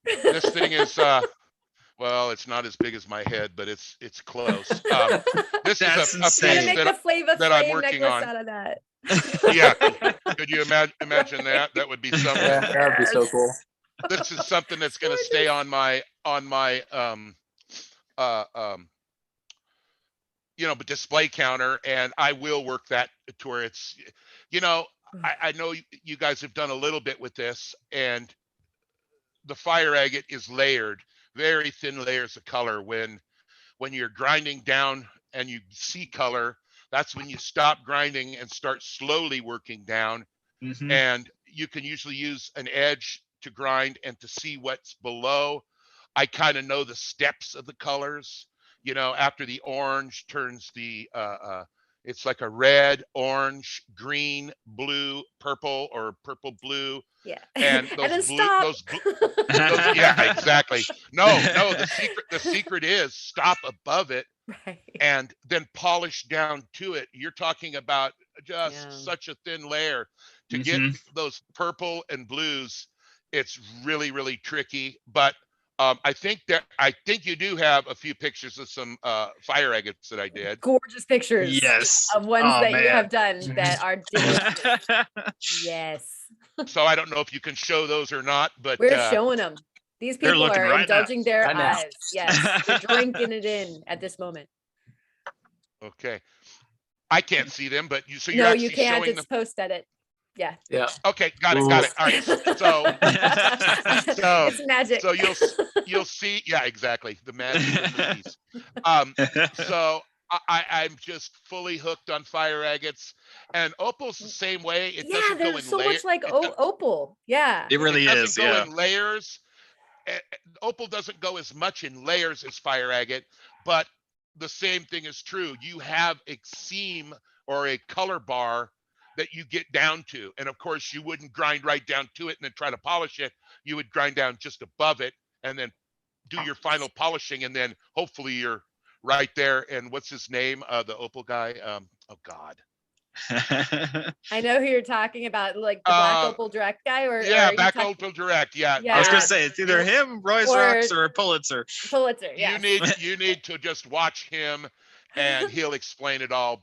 This thing is well, it's not as big as my head, but it's close. This That's is a Gotta insane. make piece the Flava that I'm Flav working necklace on. out of that. Yeah, could you imagine that? That would be something. Yeah, that would be so cool. This is something that's going to stay on my display counter, and I will work that to where it's, I know you guys have done a little bit with this, and the fire agate is layered, very thin layers of color. When you're grinding down and you see color, that's when you stop grinding and start slowly working down. Mhm. And you can usually use an edge to grind and to see what's below. I kind of know the steps of the colors. After the orange turns the it's like a red, orange, green, blue, purple, or purple blue. Yeah. And And then stop. Yeah, exactly. No, the secret is stop above it Right. and then polish down to it. You're talking about just Yeah. such a thin layer to get Mhm. those purple and blues. It's really, really tricky, but I think you do have a few pictures of some fire agates that I did. Gorgeous pictures. Yes. Of ones Oh, that you man. have done that are delicious. Yes. So I don't know if you can show those or not, but We're showing them. These They're people looking are right now. indulging their Right now. eyes. Yes. They're drinking it in at this moment. okay. I can't see them, but you're No, actually you can't. showing It's post edit. Yeah. Yeah. Okay, got it. All right. So It's magic. so you'll see. Yeah, exactly. The magic of movies. So I'm just fully hooked on fire agates, and opal's the same way. It Yeah, doesn't go they're in so layer. much like it do- opal. Yeah. It really it doesn't is. go Yeah. in layers. Opal doesn't go as much in layers as fire agate, but the same thing is true. You have a seam or a color bar that you get down to, and of course you wouldn't grind right down to it and then try to polish it. You would grind down just above it and then do your final polishing, and then hopefully you're right there. And what's his name, the opal guy? Oh God. I know who you're talking about, like the Black Opal Direct guy, or Yeah, are you back talking- opal direct. Yeah, Yeah. I was gonna you're- say it's either him, Royce Or- Rocks, or Pulitzer. Pulitzer. Yeah. you need to just watch him and he'll explain it all.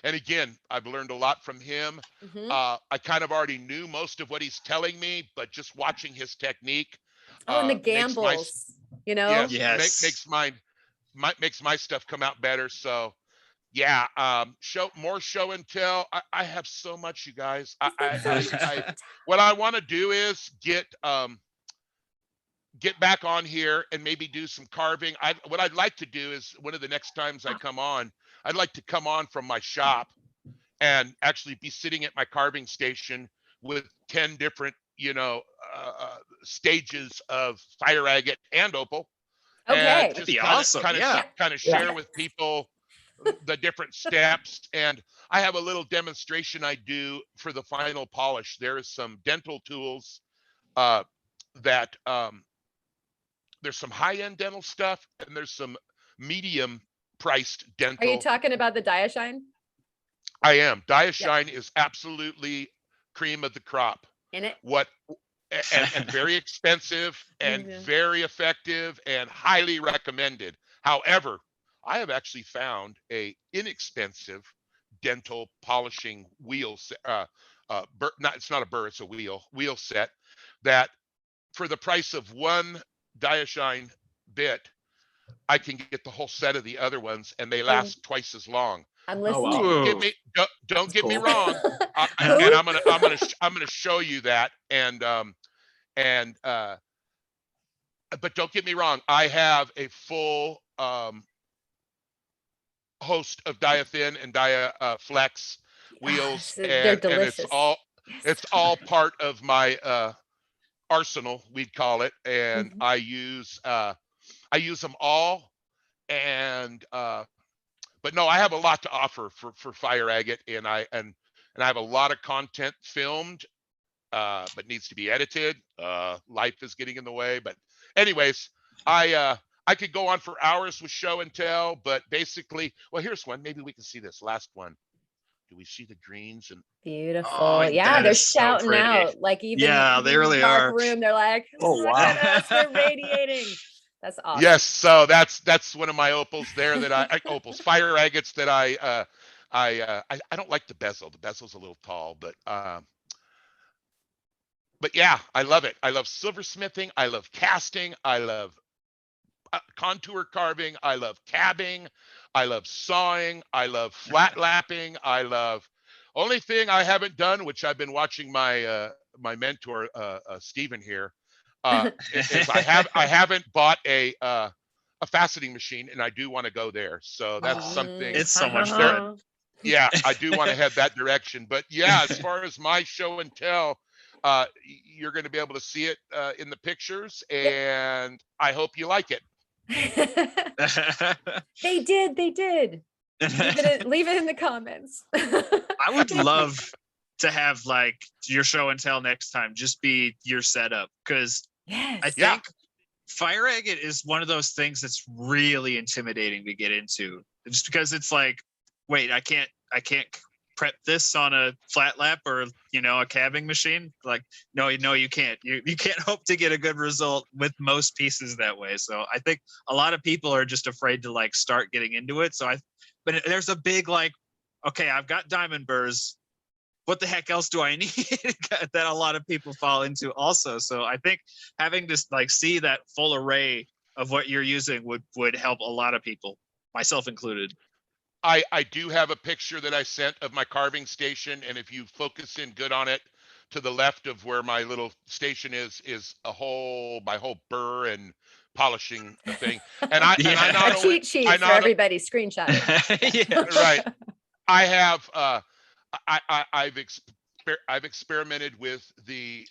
And again, I've learned a lot from him. Mhm. I kind of already knew most of what he's telling me, but just watching his technique Oh, and the makes my gambles, you know? Yes. makes my stuff come out better. So yeah, more show and tell. I have so much, you guys. What I want to do is get back on here and maybe do some carving. What I'd like to do is one of the next times I come on, I'd like to come on from my shop and actually be sitting at my carving station with 10 different, stages of fire agate and opal. Okay. And That'd just be awesome. Yeah. kind of share with people the different steps. And I have a little demonstration I do for the final polish. There is some dental tools that there's some high-end dental stuff and there's some medium priced Are dental. you talking about the Diashine I am. Diashine is absolutely cream of the crop. in it? And very expensive and Yeah. very effective and highly recommended. However, I have actually found a inexpensive dental polishing wheel it's not a burr, it's a wheel set that for the price of one Diashine bit, I can get the whole set of the other ones and they last twice as long. I'm Oh, wow. listening. Don't get me cool. wrong. Who? And I'm gonna show you that. But don't get me wrong. I have a full host of Diathin and Diaflex wheels, They're and delicious. Yes. it's all part of my arsenal, we'd call it, and Mhm. I use them all. And but no, I have a lot to offer for fire agate, and I have a lot of content filmed, but needs to be edited. Life is getting in the way, but anyways, I could go on for hours with show and tell, but basically, well, here's one. Maybe we can see this last one. Do we see the greens? And Beautiful. Oh, Yeah, that they're is so shouting pretty. out. Like even Yeah, they in the really dark are. room, they're like, Oh, look wow. at us, we're radiating. That's awesome. yes, so that's one of my opals there that opals, fire agates that I don't like the bezel. The bezel's a little tall, but yeah, I love it. I love silversmithing. I love casting. I love contour carving. I love cabbing. I love sawing. I love flat lapping. I love. Only thing I haven't done, which I've been watching my my mentor Stephen here, is I haven't bought a faceting machine, and I do want to go there. So that's Oh, something. it's so much there- fun. Yeah, I do want to head that direction. But yeah, as far as my show and tell, you're going to be able to see it in the pictures, and I hope you like it. They did. Leave it in the comments. I would love to have like your show and tell next time just be your setup, because Yes. I Yeah. think fire agate is one of those things that's really intimidating to get into, just because it's like, wait, I can't prep this on a flat lap or a cabbing machine. Like, no, you can't. You can't hope to get a good result with most pieces that way. So I think a lot of people are just afraid to like start getting into it. But there's a big like, okay, I've got diamond burrs. What the heck else do I need? That a lot of people fall into also. So I think having to like see that full array of what you're using would help a lot of people, myself included. I do have a picture that I sent of my carving station, and if you focus in good on it, to the left of where my little station is my whole burr and polishing thing. And I not A only cheat sheet for everybody. Screenshot it. Yeah. right. I have I've experimented with the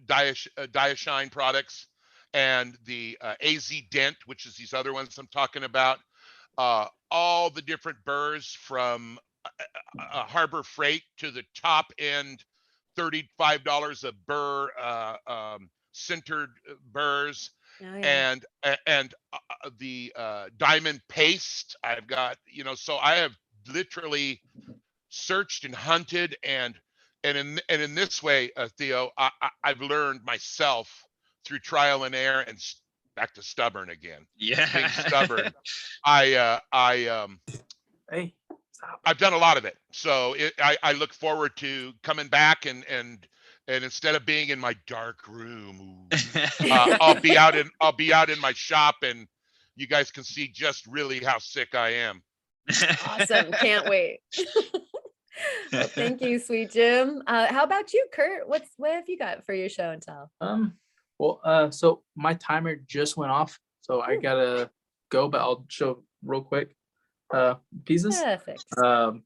Diashine products and the AZ Dent, which is these other ones I'm talking about. All the different burrs from Harbor Freight to the top end, $35 a burr, centered burrs, Oh, yeah. and the diamond paste. I've got, so I have literally searched and hunted, and in this way, Theo, I've learned myself through trial and error, and back to stubborn again. Yeah. Being stubborn. I Hey, stop. I've done a lot of it. So I look forward to coming back and instead of being in my dark room, I'll be out in my shop, and you guys can see just really how sick I am. Awesome. Can't wait. Well, thank you, sweet Jim. How about you, Kurt? What have you got for your show and tell? So my timer just went off, so I gotta go, but I'll show real quick pieces. Perfect. The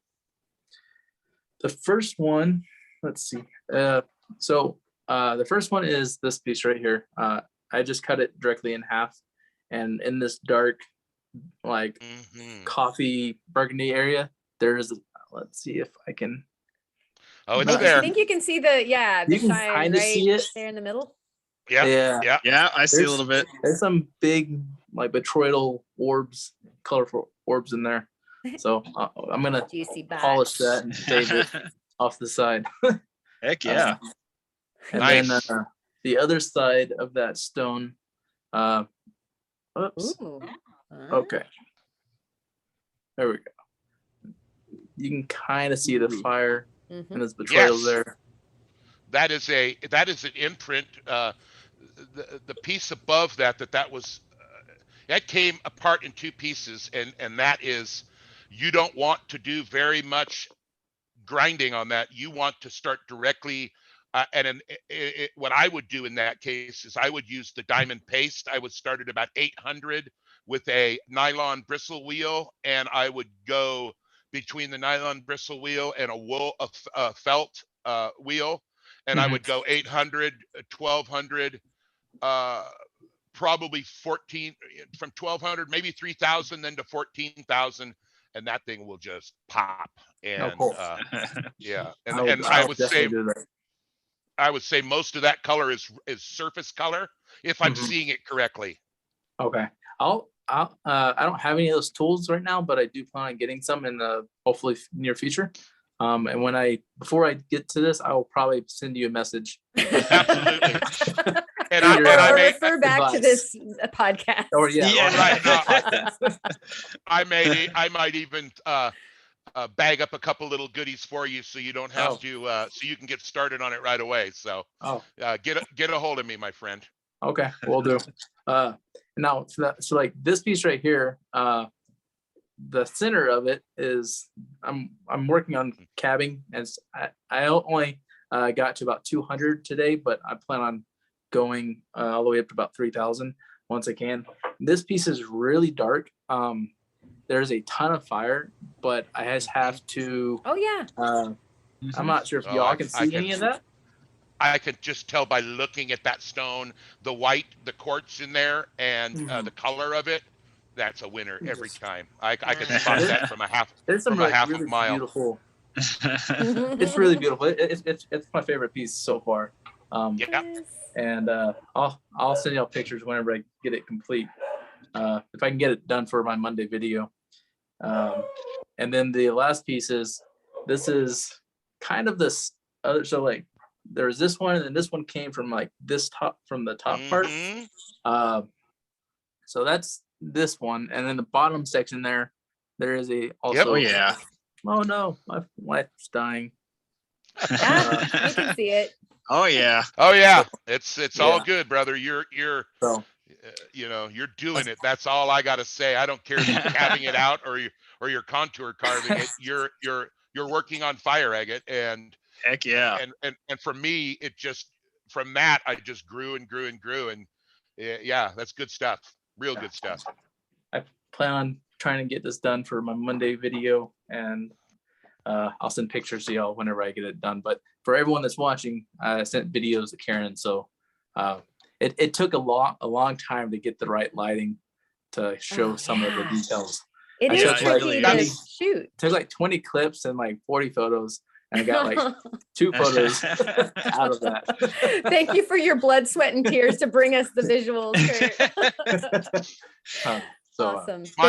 first one, let's see. So the first one is this piece right here. I just cut it directly in half, and in this dark, like coffee burgundy area, there's. Let's see if I can. Oh, it's I there. think you can see the You can shine kinda right see it. there in the middle. Yeah. I see a little bit. There's some big, like, botryoidal orbs, colorful orbs in there. So I'm gonna Juicy polish bats. that and save it off the side. Heck yeah. And Nice. then the other side of that stone. Oops. Ooh. Okay. There we go. You can kind of see the fire Mhm. and there's betrayals Yes. there. That is an imprint. The piece above that was that came apart in two pieces, and that is, you don't want to do very much grinding on that. You want to start directly. What I would do in that case is I would use the diamond paste. I would start at about 800 with a nylon bristle wheel, and I would go between the nylon bristle wheel and a felt wheel, and I would go 800, 1200, probably 14, from 1200, maybe 3000, then to 14,000, and that thing will just pop. And cool. yeah, I I would say definitely do that. I would say most of that color is surface color, if I'm seeing it correctly. Okay. I don't have any of those tools right now, but I do plan on getting some in the hopefully near future. And before I get to this, I will probably send you a message. Absolutely. And Or I may refer back to this podcast. Or right. I might even bag up a couple little goodies for you, so you don't have to, so you can get started on it right away. So get a hold of me, my friend. Okay, will do. Now, so like this piece right here, the center of it is I'm working on cabbing, and I only got to about 200 today, but I plan on going all the way up to about 3,000 once I can. This piece is really dark. There's a ton of fire, but I just have to. Oh yeah. I'm not sure if y'all can see any of that. I could just tell by looking at that stone, the white, the quartz in there, and the color of it. That's a winner every time. I can spot that from a half. There's some from a half really mile. beautiful. It's really beautiful. It's my favorite piece so far. And I'll send y'all pictures whenever I get it complete. If I can get it done for my Monday video. And then the last piece is, this is kind of this other, so like there's this one, and then this one came from like this top, from the top part. So that's this one, and then the bottom section there is a also. Oh no, my wife's dying. You can see it. Oh yeah. It's all good, brother. You're you're doing it. That's all I gotta say. I don't care if you're cabbing it out or you're contour carving it. You're working on fire agate, and heck yeah. And for me, it just, from that, I just grew and grew and grew, and yeah, that's good stuff. Real good stuff. I plan on trying to get this done for my Monday video, and I'll send pictures to y'all whenever I get it done. But for everyone that's watching, I sent videos to Karen, so it took a long time to get the right lighting to show some of the details. It I is took tricky to shoot. Took like 20 clips and like 40 photos, and I got like 2 photos out of that. Thank you for your blood, sweat, and tears to bring us the visuals, Kurt. Awesome. My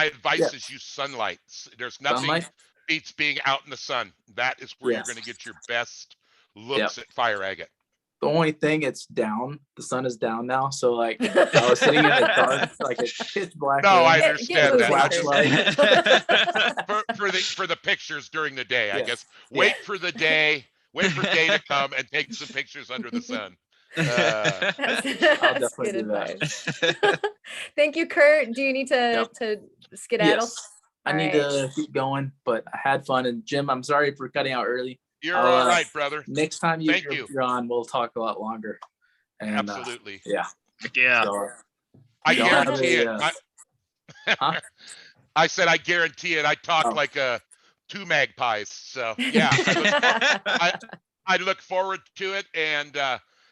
advice is use sunlight. There's nothing beats being out in the sun. That is where you're going to get your best looks at fire agate. The only thing, it's down. The sun is down now, so like I was sitting in the dark, like it's pitch black. No, I Get understand moving, that. Kurt. For the pictures during the day, I Yes. guess. Wait for the day. Wait for day to come and take some pictures under the sun. That's, I'll that's definitely good do that. advice. Thank you, Kurt. Do you need to skedaddle? Yes. I All need right. to keep going, but I had fun. And Jim, I'm sorry for cutting out early. You're I'll, all right, brother. Next time Thank you. you're on, we'll talk a lot longer. And Absolutely. Yeah. So, I don't have guarantee a, it. huh? I said I guarantee it. I talk Oh. like two magpies. So yeah, I look forward to it, and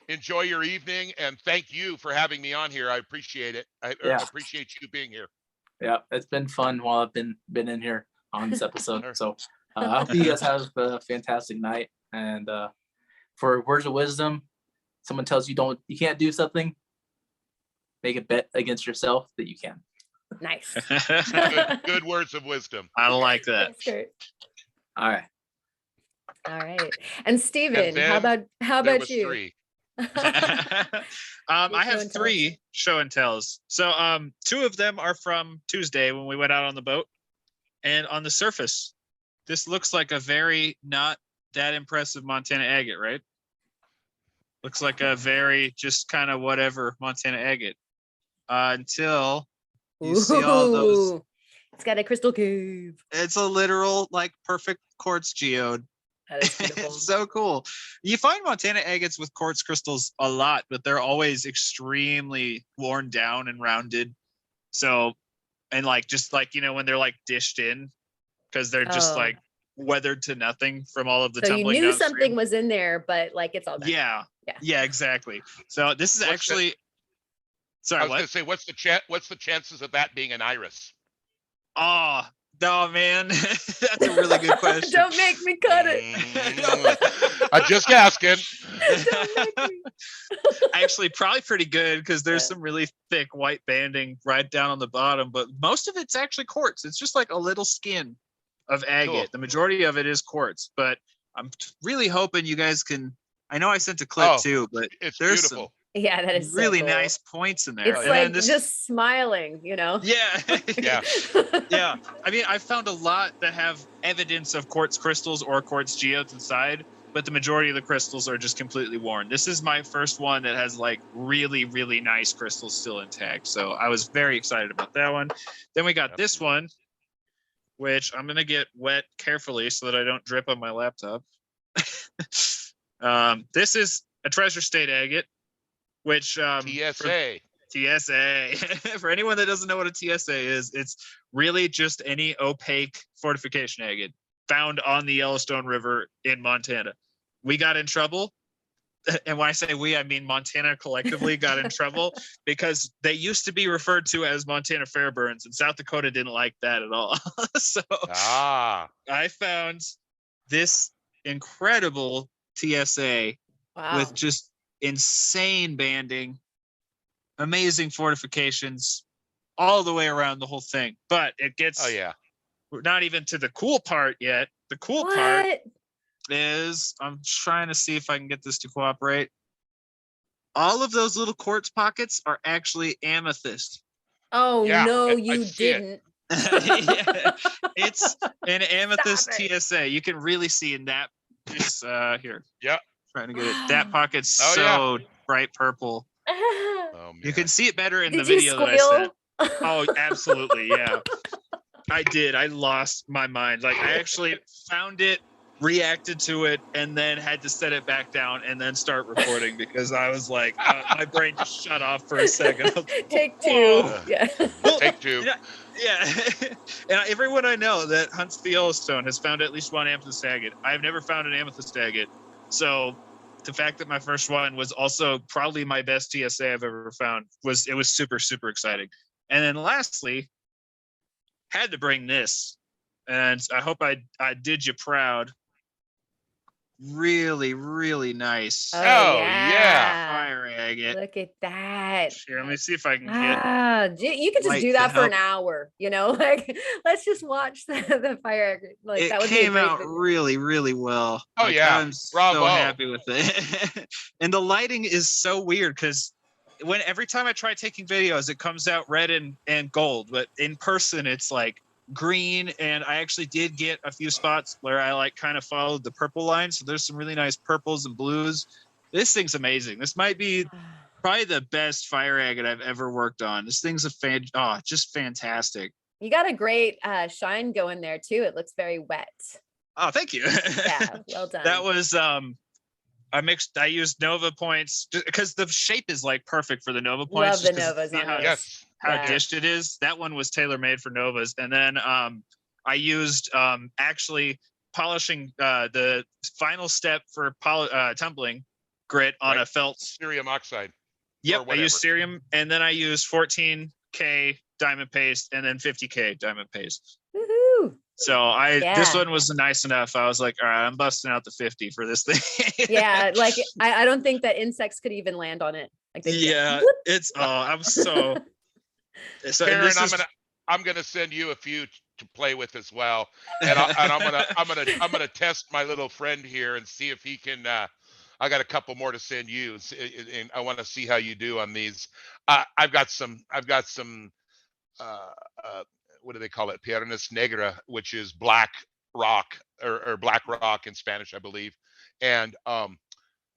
enjoy your evening. And thank you for having me on here. I appreciate it. I appreciate you being here. Yeah, it's been fun while I've been in here on this episode. So I hope you guys have a fantastic night. And for words of wisdom, someone tells you you can't do something, make a bet against yourself that you can. Nice. Good words of wisdom. I like that. Thanks, Kurt. All right. All right. And Steven, And then how There about was you? 3. I have 3 show and tells. So 2 of them are from Tuesday when we went out on the boat. And on the surface, this looks like a very not that impressive Montana agate, right? Looks like a very just kind of whatever Montana agate. Until you see all those. Ooh, it's got a crystal cave. It's a literal like perfect quartz geode. That is beautiful. It's so cool. You find Montana agates with quartz crystals a lot, but they're always extremely worn down and rounded. So, and like just like, you know, when they're like dished in, because they're just like weathered to nothing from all of the So you tumbling knew downstream. something was in there, but like it's all done. Yeah, exactly. So this is actually sorry, I was gonna say, what's the chances of that being an iris? Oh, no, man. That's a really good question. Don't make me cut it. I'm just asking. Don't make me. Actually, probably pretty good because there's some really thick white banding right down on the bottom, but most of it's actually quartz. It's just like a little skin of agate. Cool. The majority of it is quartz, but I'm really hoping you guys can. I know I sent a clip too, but It's there's beautiful. Yeah, that is some really so cool. nice points in there. It's And like then just smiling, you know? yeah. Yeah. Yeah, I mean, I've found a lot that have evidence of quartz crystals or quartz geodes inside, but the majority of the crystals are just completely worn. This is my first one that has like really, really nice crystals still intact. So I was very excited about that one. Then we got this one, which I'm going to get wet carefully so that I don't drip on my laptop. This is a Treasure State agate, which TSA. TSA. For anyone that doesn't know what a TSA is, it's really just any opaque fortification agate found on the Yellowstone River in Montana. We got in trouble. And when I say we, I mean Montana collectively got in trouble because they used to be referred to as Montana Fairburns, and South Dakota didn't like that at all. So I found this incredible TSA Wow. with just insane banding, amazing fortifications all the way around the whole thing. But it gets we're not even to the cool part yet. The cool part is, I'm trying to see if I can get this to cooperate. All of those little quartz pockets are actually amethyst. Oh, Yeah, no, I you see it. didn't. Yeah, it's an amethyst TSA. You can really see in that. This here. Yeah. Trying to get it. That pocket's Oh, so bright purple. Oh, man. You can see it better in the Did you video that I squeal? sent. Oh, absolutely. Yeah. I did. I lost my mind. Like, I actually found it, reacted to it, and then had to set it back down and then start recording because I was like, my brain just shut off for a second. Take 2. Whoa. Yeah. Take 2. Yeah. And everyone I know that hunts the Yellowstone has found at least one amethyst agate. I've never found an amethyst agate. So the fact that my first one was also probably my best TSA I've ever found was super, super exciting. And then lastly, had to bring this, and I hope I did you proud. really, really nice Oh, Oh, yeah. fire agate. Look at that. Here, let me see if I can get You could just light do to that for an help. hour, like let's just watch the fire agate. Like It that would be a came great out video. really, really well. Oh, Like, yeah. I'm so Bravo. happy with it. And the lighting is so weird because every time I try taking videos, it comes out red and gold, but in person it's like green. And I actually did get a few spots where I like kind of followed the purple line. So there's some really nice purples and blues. This thing's amazing. This might be probably the best fire agate I've ever worked on. This thing's just fantastic. You got a great shine going there too. It looks very wet. Oh, thank you. Yeah, well done. That was I used Nova points because the shape is like perfect for the Nova points. Love the Novas on those. Yes. How Yeah. dished it is. That one was tailor made for Novas. And then I used actually polishing the final step for tumbling grit on Right. a felt. Cerium oxide. Yep, I whatever. used cerium, and then I used 14K diamond paste and then 50K diamond paste. Woohoo. So Yeah. this one was nice enough. I was like, all right, I'm busting out the 50 for this thing. Yeah, like I don't think that insects could even land on it. Like they Yeah, whoop. it's I'm so Karen, this is I'm gonna send you a few to play with as well, and I'm gonna test my little friend here and see if he can. I got a couple more to send you, and I want to see how you do on these. I've got some. What do they call it? Piernas negra, which is black rock or black rock in Spanish, I believe, and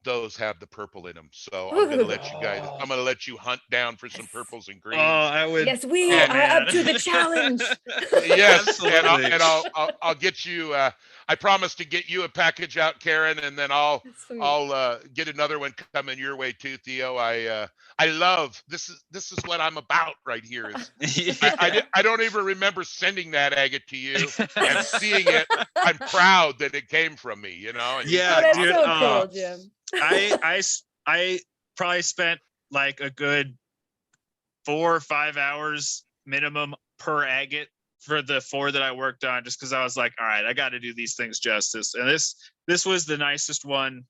those have the purple in them. So I'm gonna let you guys. I'm gonna let you hunt down for some purples and greens. I would. Yes, we Oh, are man. up to the challenge. Yes, and Absolutely. I'll get you. I promise to get you a package out, Karen, and then I'll get another one coming your way too, Theo. I love this is what I'm about right here. Is I don't even remember sending that agate to you and seeing it. I'm proud that it came from me. And Yeah, Oh, that's dude, so cool, Jim. I probably spent like a good 4 or 5 hours minimum per agate for the 4 that I worked on, just because I was like, all right, I got to do these things justice. And this was the nicest one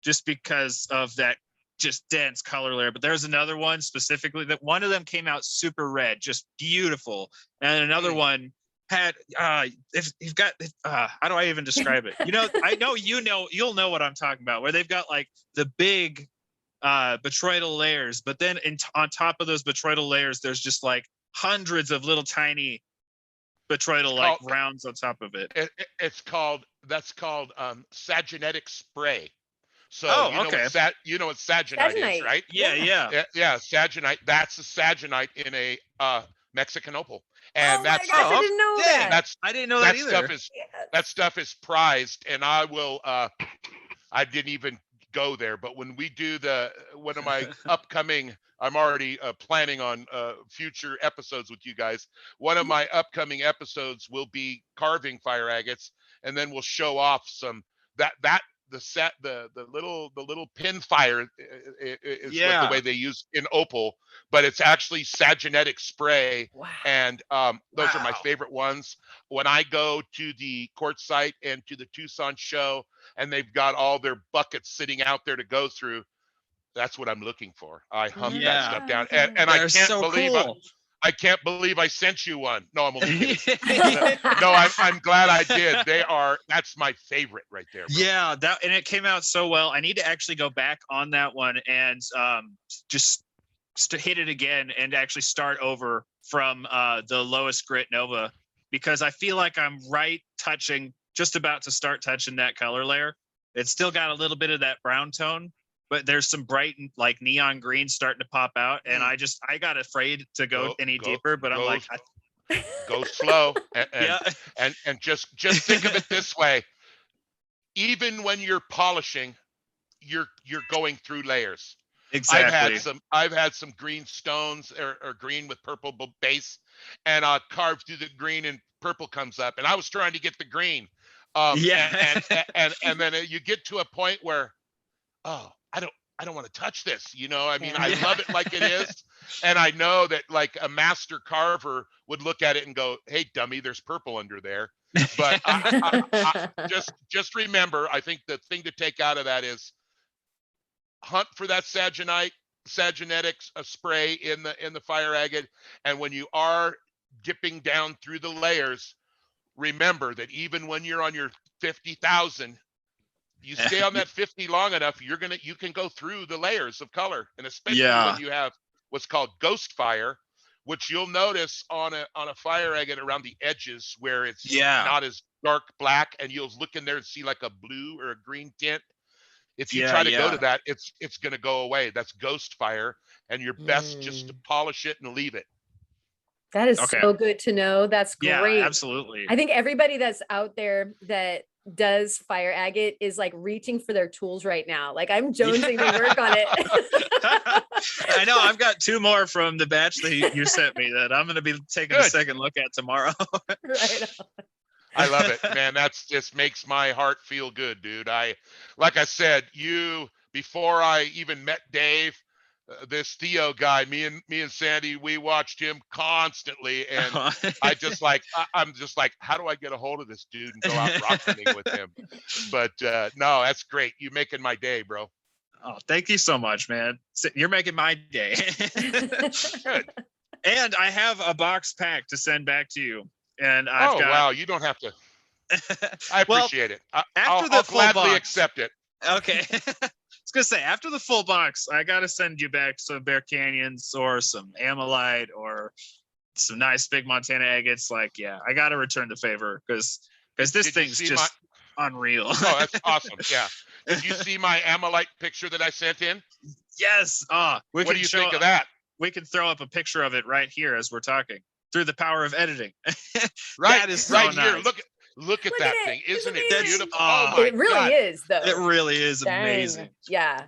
just because of that just dense color layer. But there's another one specifically that one of them came out super red, just beautiful. And another one had if you've got how do I even describe it? I know you'll know what I'm talking about, where they've got like the big botryoidal layers, but then on top of those botryoidal layers there's just like hundreds of little tiny botryoidal rounds on top of it. That's called saginetic spray. So okay. You know what saginite is, right? Yeah. Yeah, saginite. That's a saginite in a Mexican opal. And oh that's my gosh, I didn't know that. I didn't know that either. That stuff is prized, and I will I didn't even go there, but when we do one of my upcoming, I'm already planning on future episodes with you guys. One of my upcoming episodes will be carving fire agates, and then we'll show off some the little pin fire is the way they use in opal, but it's actually saginetic spray. Wow. And those are my favorite ones. When I go to the quartz site and to the Tucson show, and they've got all their buckets sitting out there to go through, that's what I'm looking for. I hump that stuff down, and I can't believe I sent you one. No, I'm only kidding. No, I'm glad I did. That's my favorite right there, bro. Yeah, and it came out so well. I need to actually go back on that one and just hit it again and actually start over from the lowest grit Nova, because I feel like I'm just about to start touching that color layer. It's still got a little bit of that brown tone, but there's some bright like neon green starting to pop out, and I got afraid to go any deeper, but I'm like, go slow, and just think of it this way: even when you're polishing, you're going through layers. Exactly. I've had some green stones or green with purple base, and I carve through the green and purple comes up, and I was trying to get the green, and then you get to a point where, I don't want to touch this. I mean, I love it like it is. And I know that like a master carver would look at it and go, hey, dummy, there's purple under there. But just remember, I think the thing to take out of that is hunt for that Saginetics spray in the fire agate. And when you are dipping down through the layers, remember that even when you're on your 50,000, you stay on that 50 long enough, you can go through the layers of color. And especially when you have what's called ghost fire, which you'll notice on a fire agate around the edges where it's not as dark black, and you'll look in there and see like a blue or a green tint. If you try to go to that, it's going to go away. That's ghost fire, and you're best just to polish it and leave it. That is so good to know. That's great. Yeah, absolutely. I think everybody that's out there that does fire agate is like reaching for their tools right now. Like I'm jonesing to work on it. I know. I've got 2 more from the batch that you sent me that I'm going to be taking a second look at tomorrow. Right on. I love it, man. That's just makes my heart feel good, dude. Like I said, before I even met Dave, this Theo guy, me and Sandy, we watched him constantly, and I'm just like, how do I get a hold of this dude and go out rock hunting with him? But no, that's great. You're making my day, bro. Oh, thank you so much, man. You're making my day. Good. And I have a box pack to send back to you. And wow, you don't have to. I appreciate it. I'll gladly accept it. Okay. I was gonna say, after the full box, I gotta send you back some Bear Canyons or some Amylite or some nice big Montana agates. Like, I gotta return the favor because this thing's just unreal. Oh, that's awesome. Yeah. Did you see my Amylite picture that I sent in? Yes. What do you think of that? We can throw up a picture of it right here as we're talking through the power of editing. Right. That is so right nice. here. Look at that thing. Isn't it beautiful? Oh my it really God. is, though. It really is Dang. amazing. Yeah.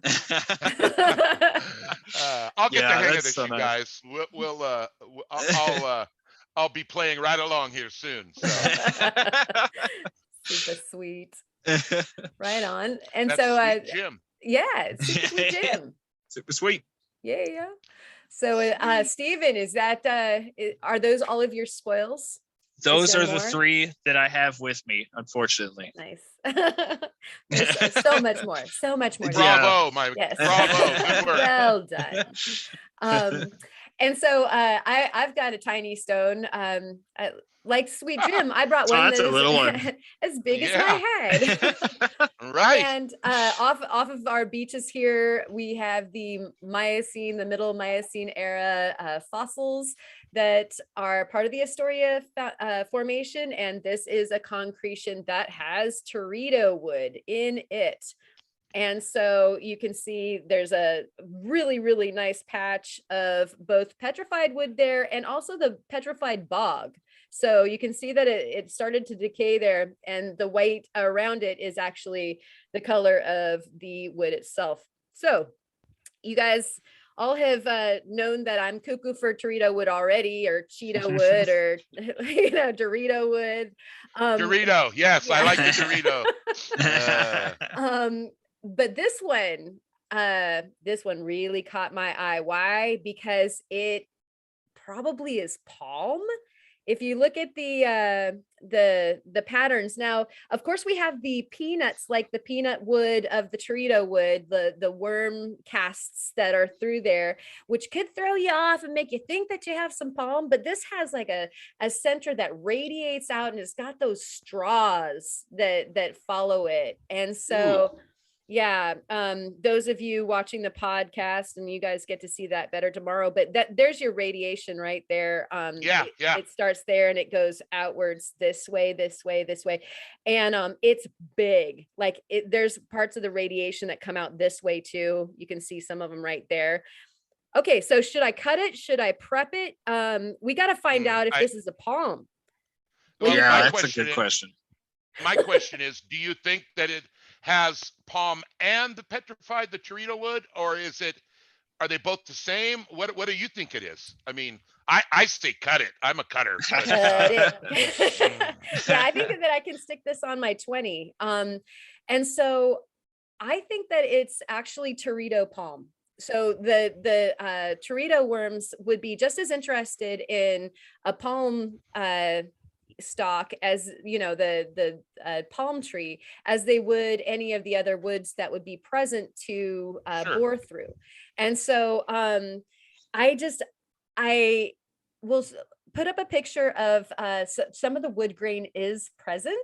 I'll get the hang of this, so you nice. guys. I'll be playing right along here soon. So. Super sweet. Right on. And That's so, sweet Jim. yeah, it's super sweet Jim. Super sweet. Yeah. So, Steven, are those all of your spoils? Those are the 3 that I have with me, unfortunately. Nice. There's so much more. So much more. Bravo, bravo. Good work. Well done. And so I've got a tiny stone. Like sweet Jim, I brought one that's a little one. as big as my head. Right. And off of our beaches here, we have the middle Miocene era fossils that are part of the Astoria formation. And this is a concretion that has teredo wood in it. And so you can see there's a really, really nice patch of both petrified wood there and also the petrified bog. So you can see that it started to decay there, and the white around it is actually the color of the wood itself. So you guys all have known that I'm cuckoo for teredo wood already, or Cheeto wood, or Dorito wood. Dorito, yes, I like the Dorito. But this one really caught my eye. Why? Because it probably is palm. If you look at the patterns now, of course we have the peanuts, like the peanut wood of the teredo wood, the worm casts that are through there, which could throw you off and make you think that you have some palm. But this has like a center that radiates out, and it's got those straws that follow it. And so. Ooh. Yeah, those of you watching the podcast, and you guys get to see that better tomorrow, but there's your radiation right there. It starts there and it goes outwards this way. And it's big. Like there's parts of the radiation that come out this way too. You can see some of them right there. Okay, so should I cut it? Should I prep it? We got to find out if this is a palm. Well, that's a good question. My question is, do you think that it has palm and the teredo wood, or are they both the same? What do you think it is? I mean, I say cut it. I'm a cutter. Cut it. Yeah, I think that I can stick this on my 20. And so I think that it's actually teredo palm. So the teredo worms would be just as interested in a palm stock as, you know, the palm tree, as they would any of the other woods that would be present to Sure. bore through. And so I will put up a picture of some of the wood grain is present.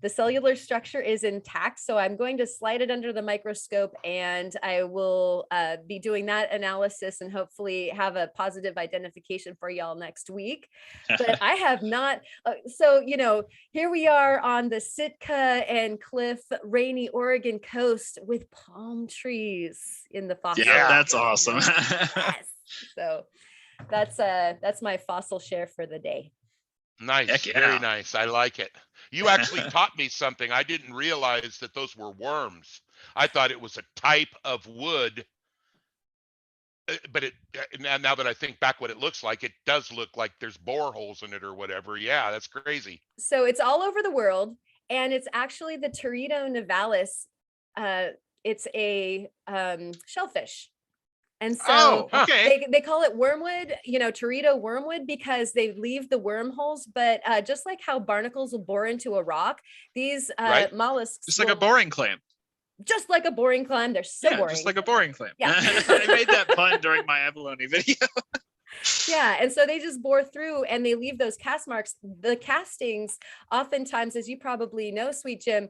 The cellular structure is intact. So I'm going to slide it under the microscope, and I will be doing that analysis and hopefully have a positive identification for y'all next week. But I have not. So, you know, here we are on the Sitka and Cliff rainy Oregon coast with palm trees in the fossil. Yeah, Yeah. that's awesome. Yes. So that's my fossil share for the day. Nice. Heck yeah. Very nice. I like it. You actually taught me something. I didn't realize that those were worms. I thought it was a type of wood. But now that I think back what it looks like, it does look like there's boreholes in it or whatever. Yeah, that's crazy. So it's all over the world, and it's actually the Teredo nivalis. It's a shellfish. And so okay. they call it wormwood, you know, Teredo wormwood, because they leave the wormholes. But just like how barnacles will bore into a rock, these Right. mollusks Just like a will- boring clam. just like a boring clam. They're so Yeah, boring. just like a boring clam. Yeah. I made that pun during my abalone video. Yeah, and so they just bore through and they leave those cast marks. The castings, oftentimes, as you probably know, Sweet Jim,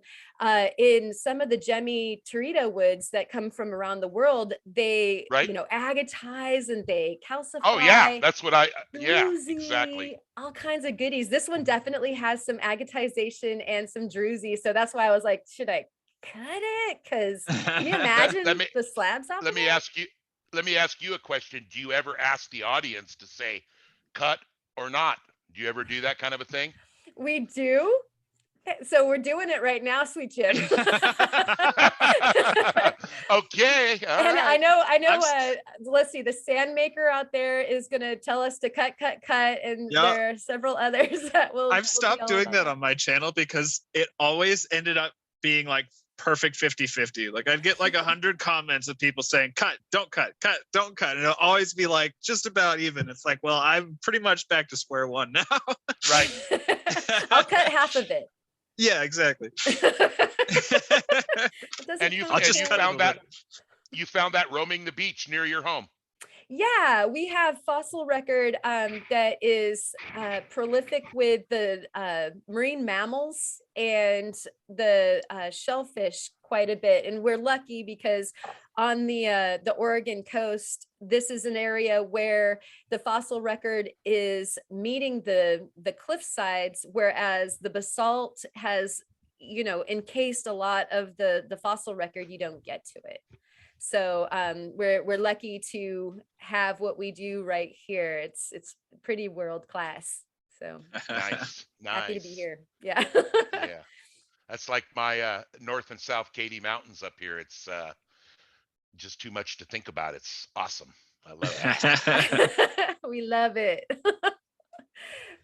in some of the gemmy Teredo woods that come from around the world, they, Right. you know, agatize and they calcify. Oh yeah, that's what yeah, druzy, exactly. all kinds of goodies. This one definitely has some agatization and some druzy. So that's why I was like, should I cut it? Because can you imagine the slabs off Let of me it? ask you a question. Do you ever ask the audience to say cut or not? Do you ever do that kind of a thing? We do. So we're doing it right now, Sweet Jim. Okay. All And right. I know. Let's see. The sand maker out there is going to tell us to cut, and Yeah. there are several others that will. I've stopped doing that on my channel because it always ended up being like perfect 50-50. Like I'd get like 100 comments of people saying cut, don't cut, don't cut, and it'll always be like just about even. It's like, well, I'm pretty much back to square one now. Right. I'll cut half of it. Yeah, exactly. And you found that roaming the beach near your home. Yeah, we have fossil record that is prolific with the marine mammals and the shellfish quite a bit. And we're lucky because on the Oregon coast, this is an area where the fossil record is meeting the cliff sides, whereas the basalt has, you know, encased a lot of the fossil record. You don't get to it. So we're lucky to have what we do right here. It's pretty world class. So Nice. happy to be here. Yeah. Yeah. That's like my North and South Katy Mountains up here. It's just too much to think about. It's awesome. I love it. We love it.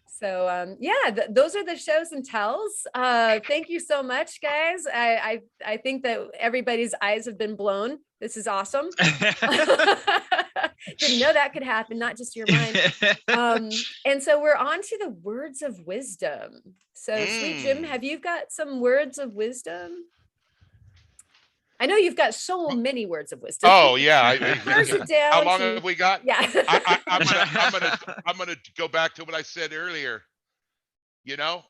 So yeah, those are the shows and tells. Thank you so much, guys. I think that everybody's eyes have been blown. This is awesome. Didn't know that could happen, not just your mind. And so we're on to the words of wisdom. So Sweet Jim, have you got some words of wisdom? I know you've got so many words of wisdom. Oh yeah. Where's it down? How long have we got? Yeah. I'm gonna go back to what I said earlier. You know,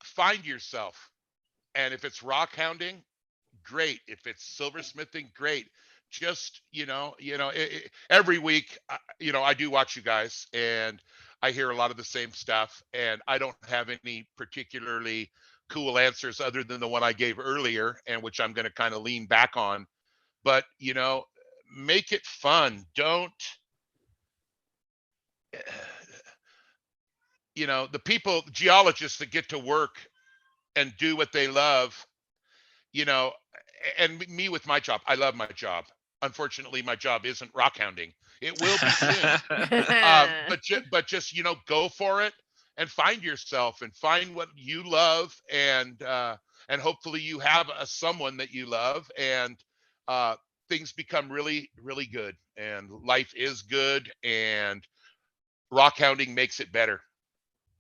find yourself, and if it's rock hounding, great. If it's silversmithing, great. Just every week, I do watch you guys, and I hear a lot of the same stuff, and I don't have any particularly cool answers other than the one I gave earlier, and which I'm going to kind of lean back on. But make it fun. Don't the people, geologists that get to work and do what they love, and me with my job, I love my job. Unfortunately, my job isn't rock hounding. It will be soon. But just go for it and find yourself and find what you love, and hopefully you have someone that you love, and things become really, really good, and life is good, and rock hounding makes it better.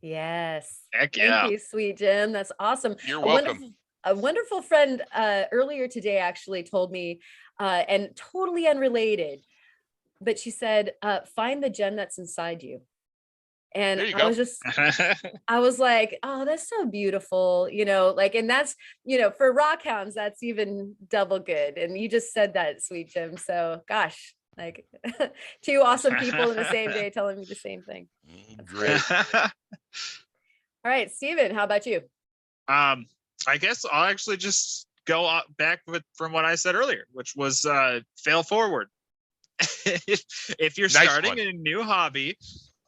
Yes. Heck Thank yeah. you, sweet Jim. That's awesome. You're A welcome. wonderful, a wonderful friend earlier today actually told me, and totally unrelated, but she said, find the gem that's inside you. And There you I go. was just, I was like, oh, that's so beautiful, like, and that's, for rock hounds, that's even double good. And you just said that, sweet Jim. So gosh, like two awesome people in the same day telling me the same thing. That's Great. All right, Steven, how about you? I guess I'll actually just go back from what I said earlier, which was fail forward. If you're Nice starting one. a new hobby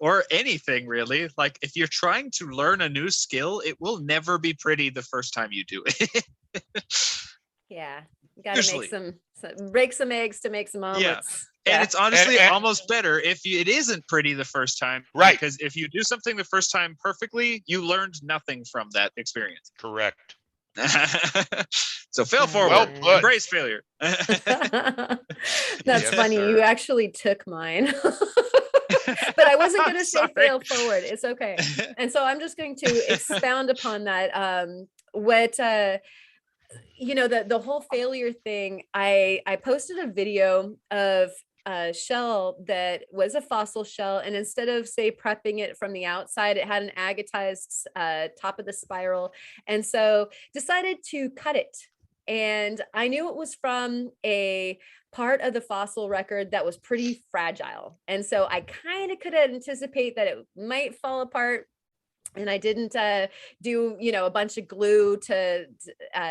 or anything really, like if you're trying to learn a new skill, it will never be pretty the first time you do it. Yeah, you got to Usually. make break some eggs to make some omelets. And it's honestly And- almost better if it isn't pretty the first time. Right. Because if you do something the first time perfectly, you learned nothing from that experience. Correct. So fail forward. Well put. Embrace failure. That's Yes, funny. sir. You actually took mine. But I wasn't going to say Sorry. fail forward. It's okay. And so I'm just going to expound upon that. What the whole failure thing, I posted a video of a shell that was a fossil shell, and instead of say prepping it from the outside, it had an agatized top of the spiral, and so decided to cut it. And I knew it was from a part of the fossil record that was pretty fragile, and so I kind of could anticipate that it might fall apart. And I didn't do, a bunch of glue to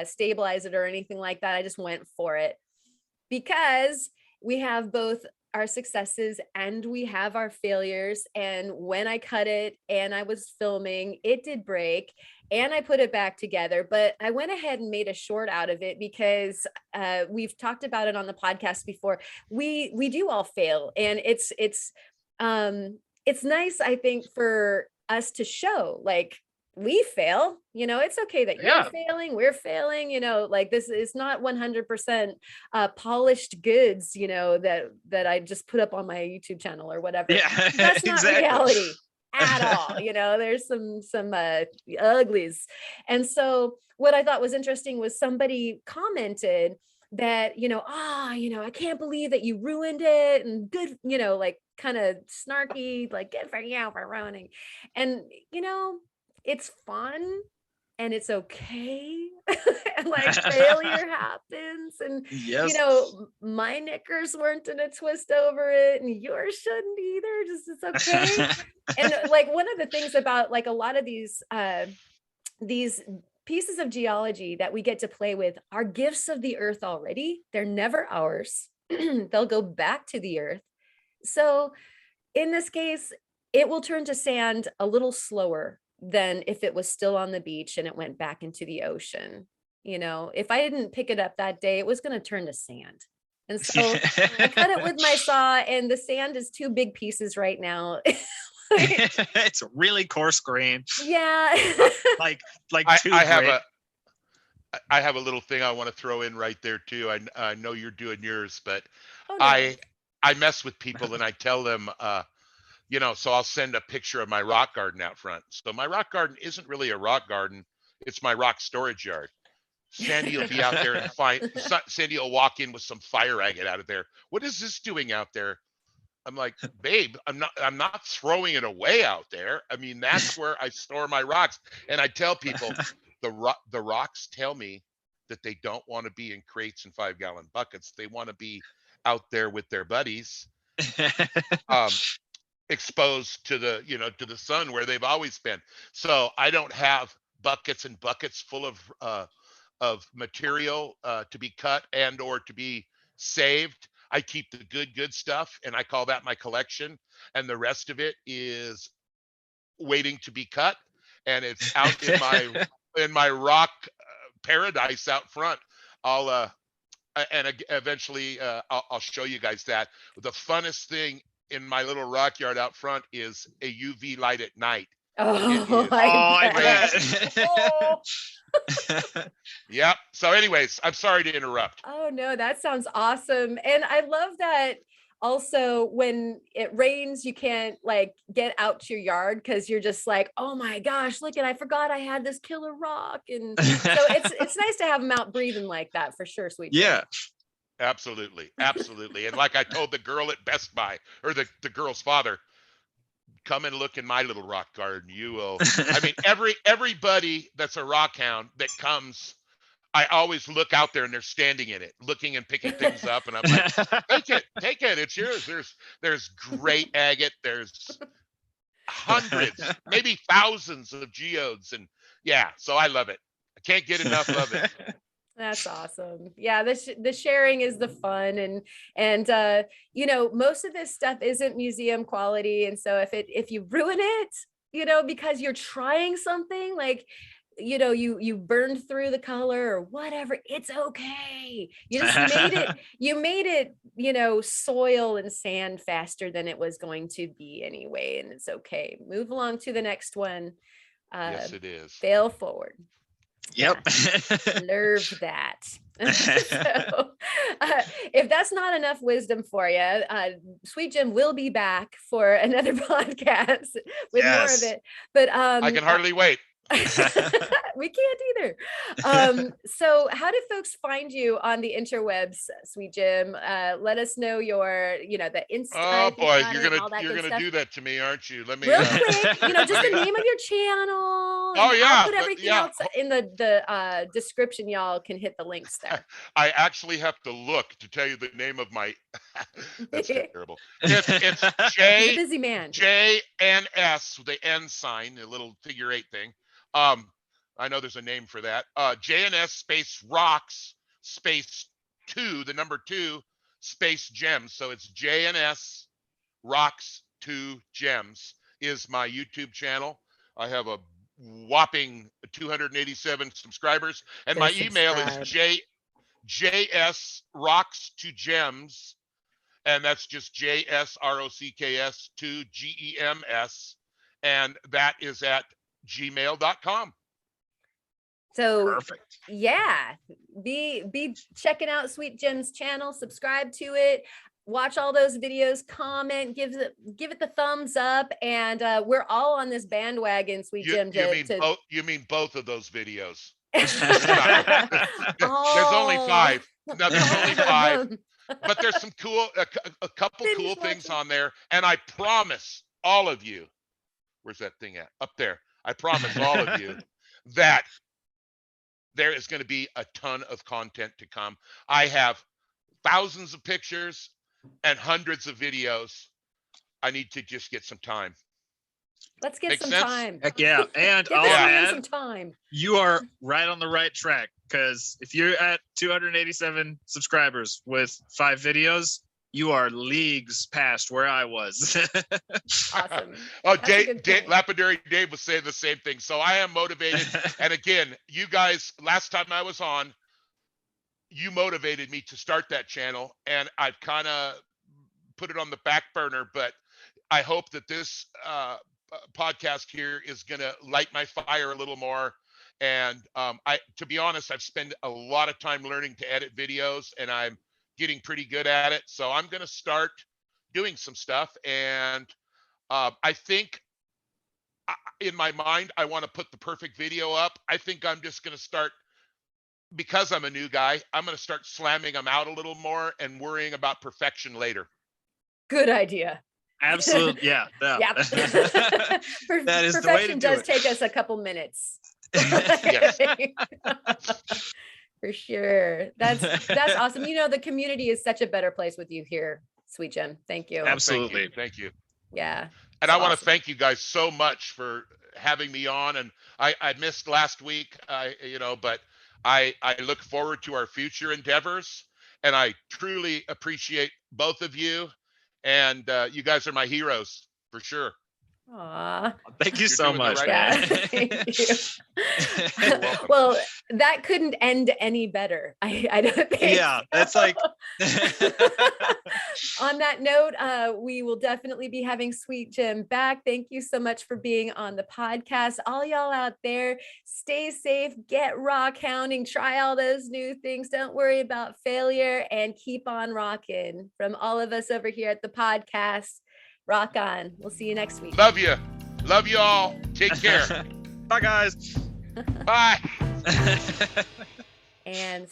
stabilize it or anything like that. I just went for it because we have both our successes and we have our failures. And when I cut it and I was filming, it did break and I put it back together. But I went ahead and made a short out of it because we've talked about it on the podcast before. We do all fail, and it's nice, I think, for us to show like we fail, it's okay that you're failing, we're failing, like this is not 100% polished goods, that I just put up on my YouTube channel or whatever. Yeah, That's not exactly. reality at all. There's some uglies. And so what I thought was interesting was somebody commented that, I can't believe that you ruined it, and good, like kind of snarky, like good for you for ruining. And, it's fun and it's okay. And like failure happens. And, Yes. my knickers weren't in a twist over it, and yours shouldn't either. Just, it's okay. And like one of the things about like a lot of these pieces of geology that we get to play with are gifts of the earth already. They're never ours. They'll go back to the earth. So in this case, it will turn to sand a little slower than if it was still on the beach and it went back into the ocean. If I didn't pick it up that day, it was going to turn to sand. And so I cut it with my saw, and the sand is 2 big pieces right now. It's a really coarse grain. Yeah. like I have a little thing I want to throw in right there too. I know you're doing yours, but Oh, no. I mess with people and I tell them, so I'll send a picture of my rock garden out front. So my rock garden isn't really a rock garden. It's my rock storage yard. Sandy will be out there and Sandy will walk in with some fire agate out of there. What is this doing out there? I'm like, babe, I'm not throwing it away out there. I mean, that's where I store my rocks. And I tell people the rocks tell me that they don't want to be in crates and 5-gallon buckets. They want to be out there with their buddies, exposed to the sun where they've always been. So I don't have buckets and buckets full of material to be cut and or to be saved. I keep the good stuff, and I call that my collection, and the rest of it is waiting to be cut, and it's out in my rock paradise out front. I'll eventually I'll show you guys that. The funnest thing in my little rock yard out front is a UV light at night. Oh, I bet. Yep. So anyways, I'm sorry to interrupt. Oh no, that sounds awesome. And I love that also when it rains, you can't like get out to your yard because you're just like, oh my gosh, look, and I forgot I had this killer rock. And so it's nice to have them out breathing like that for sure, Sweet Jim. Yeah. Absolutely. And like I told the girl at Best Buy, or the girl's father, come and look in my little rock garden. You will. I mean, everybody that's a rock hound that comes, I always look out there and they're standing in it, looking and picking things up, and I'm like, take it, it's yours. There's great agate. There's hundreds, maybe thousands of geodes, and yeah, so I love it. I can't get enough of it. That's awesome. Yeah, the sharing is the fun, and most of this stuff isn't museum quality, and so if you ruin it, because you're trying something like, you burned through the color or whatever, it's okay. You just made it soil and sand faster than it was going to be anyway, and it's okay. Move along to the next one. Yes, it is. Fail forward. Yep. Nerve that. So, if that's not enough wisdom for you, Sweet Jim will be back for another podcast with more of it. But I can hardly wait. We can't either. So how do folks find you on the interwebs, Sweet Jim? Let us know your, the Insta. Oh boy, you're gonna do that to me, aren't you? Let me real quick, just the name of your channel. Oh yeah, I'll put everything else in the description. Y'all can hit the links there. I actually have to look to tell you the name of my. That's terrible. It's J. He's a busy man. JNS with the N sign, a little figure 8 thing. I know there's a name for that. JNS space rocks space 2, the number 2 space gems. So it's JNS rocks 2 gems is my YouTube channel. I have a whopping 287 subscribers, and my email is JS rocks 2 gems, and that's just JSROCKS 2 GEMS, and that is at gmail.com. So perfect. Yeah, be checking out Sweet Jim's channel, subscribe to it, watch all those videos, comment, give it the thumbs up, and we're all on this bandwagon, Sweet Jim. You mean both of those videos? There's only 5. No, there's only 5. But there's some a couple cool things on there, and I promise all of you, where's that thing at? Up there. I promise all of you that there is going to be a ton of content to come. I have thousands of pictures and hundreds of videos. I need to just get some time. Let's get Make some sense? time. Heck yeah. And Give I'll this man add, some time. you are right on the right track, because if you're at 287 subscribers with 5 videos, you are leagues past where I was. Awesome. Oh, Lapidary Dave was saying the same thing. So I am motivated. And again, you guys, last time I was on, you motivated me to start that channel, and I've kind of put it on the back burner, but I hope that this podcast here is going to light my fire a little more. And to be honest, I've spent a lot of time learning to edit videos, and I'm getting pretty good at it. So I'm going to start doing some stuff. And I think in my mind, I want to put the perfect video up. I think I'm just going to start, because I'm a new guy, I'm going to start slamming them out a little more and worrying about perfection later. Good idea. Absolutely. Yeah. Yep. That is the way to Perfection do does it. take us a couple minutes. Yes. For sure. That's awesome. The community is such a better place with you here, Sweet Jim. Thank you. Absolutely. Thank you. Yeah. And I want to thank you guys so much for having me on. And I missed last week, but I look forward to our future endeavors, and I truly appreciate both of you. And you guys are my heroes for sure. Aw. Thank you You're so doing the much, right Yeah, man. thank you. You're welcome. Well, that couldn't end any better. I don't think. Yeah, that's like. On that note, we will definitely be having Sweet Jim back. Thank you so much for being on the podcast. All y'all out there, stay safe, get rock hounding, try all those new things. Don't worry about failure and keep on rocking. From all of us over here at the podcast, rock on. We'll see you next week. Love you. Love you all. Take care. Bye, guys. Bye. And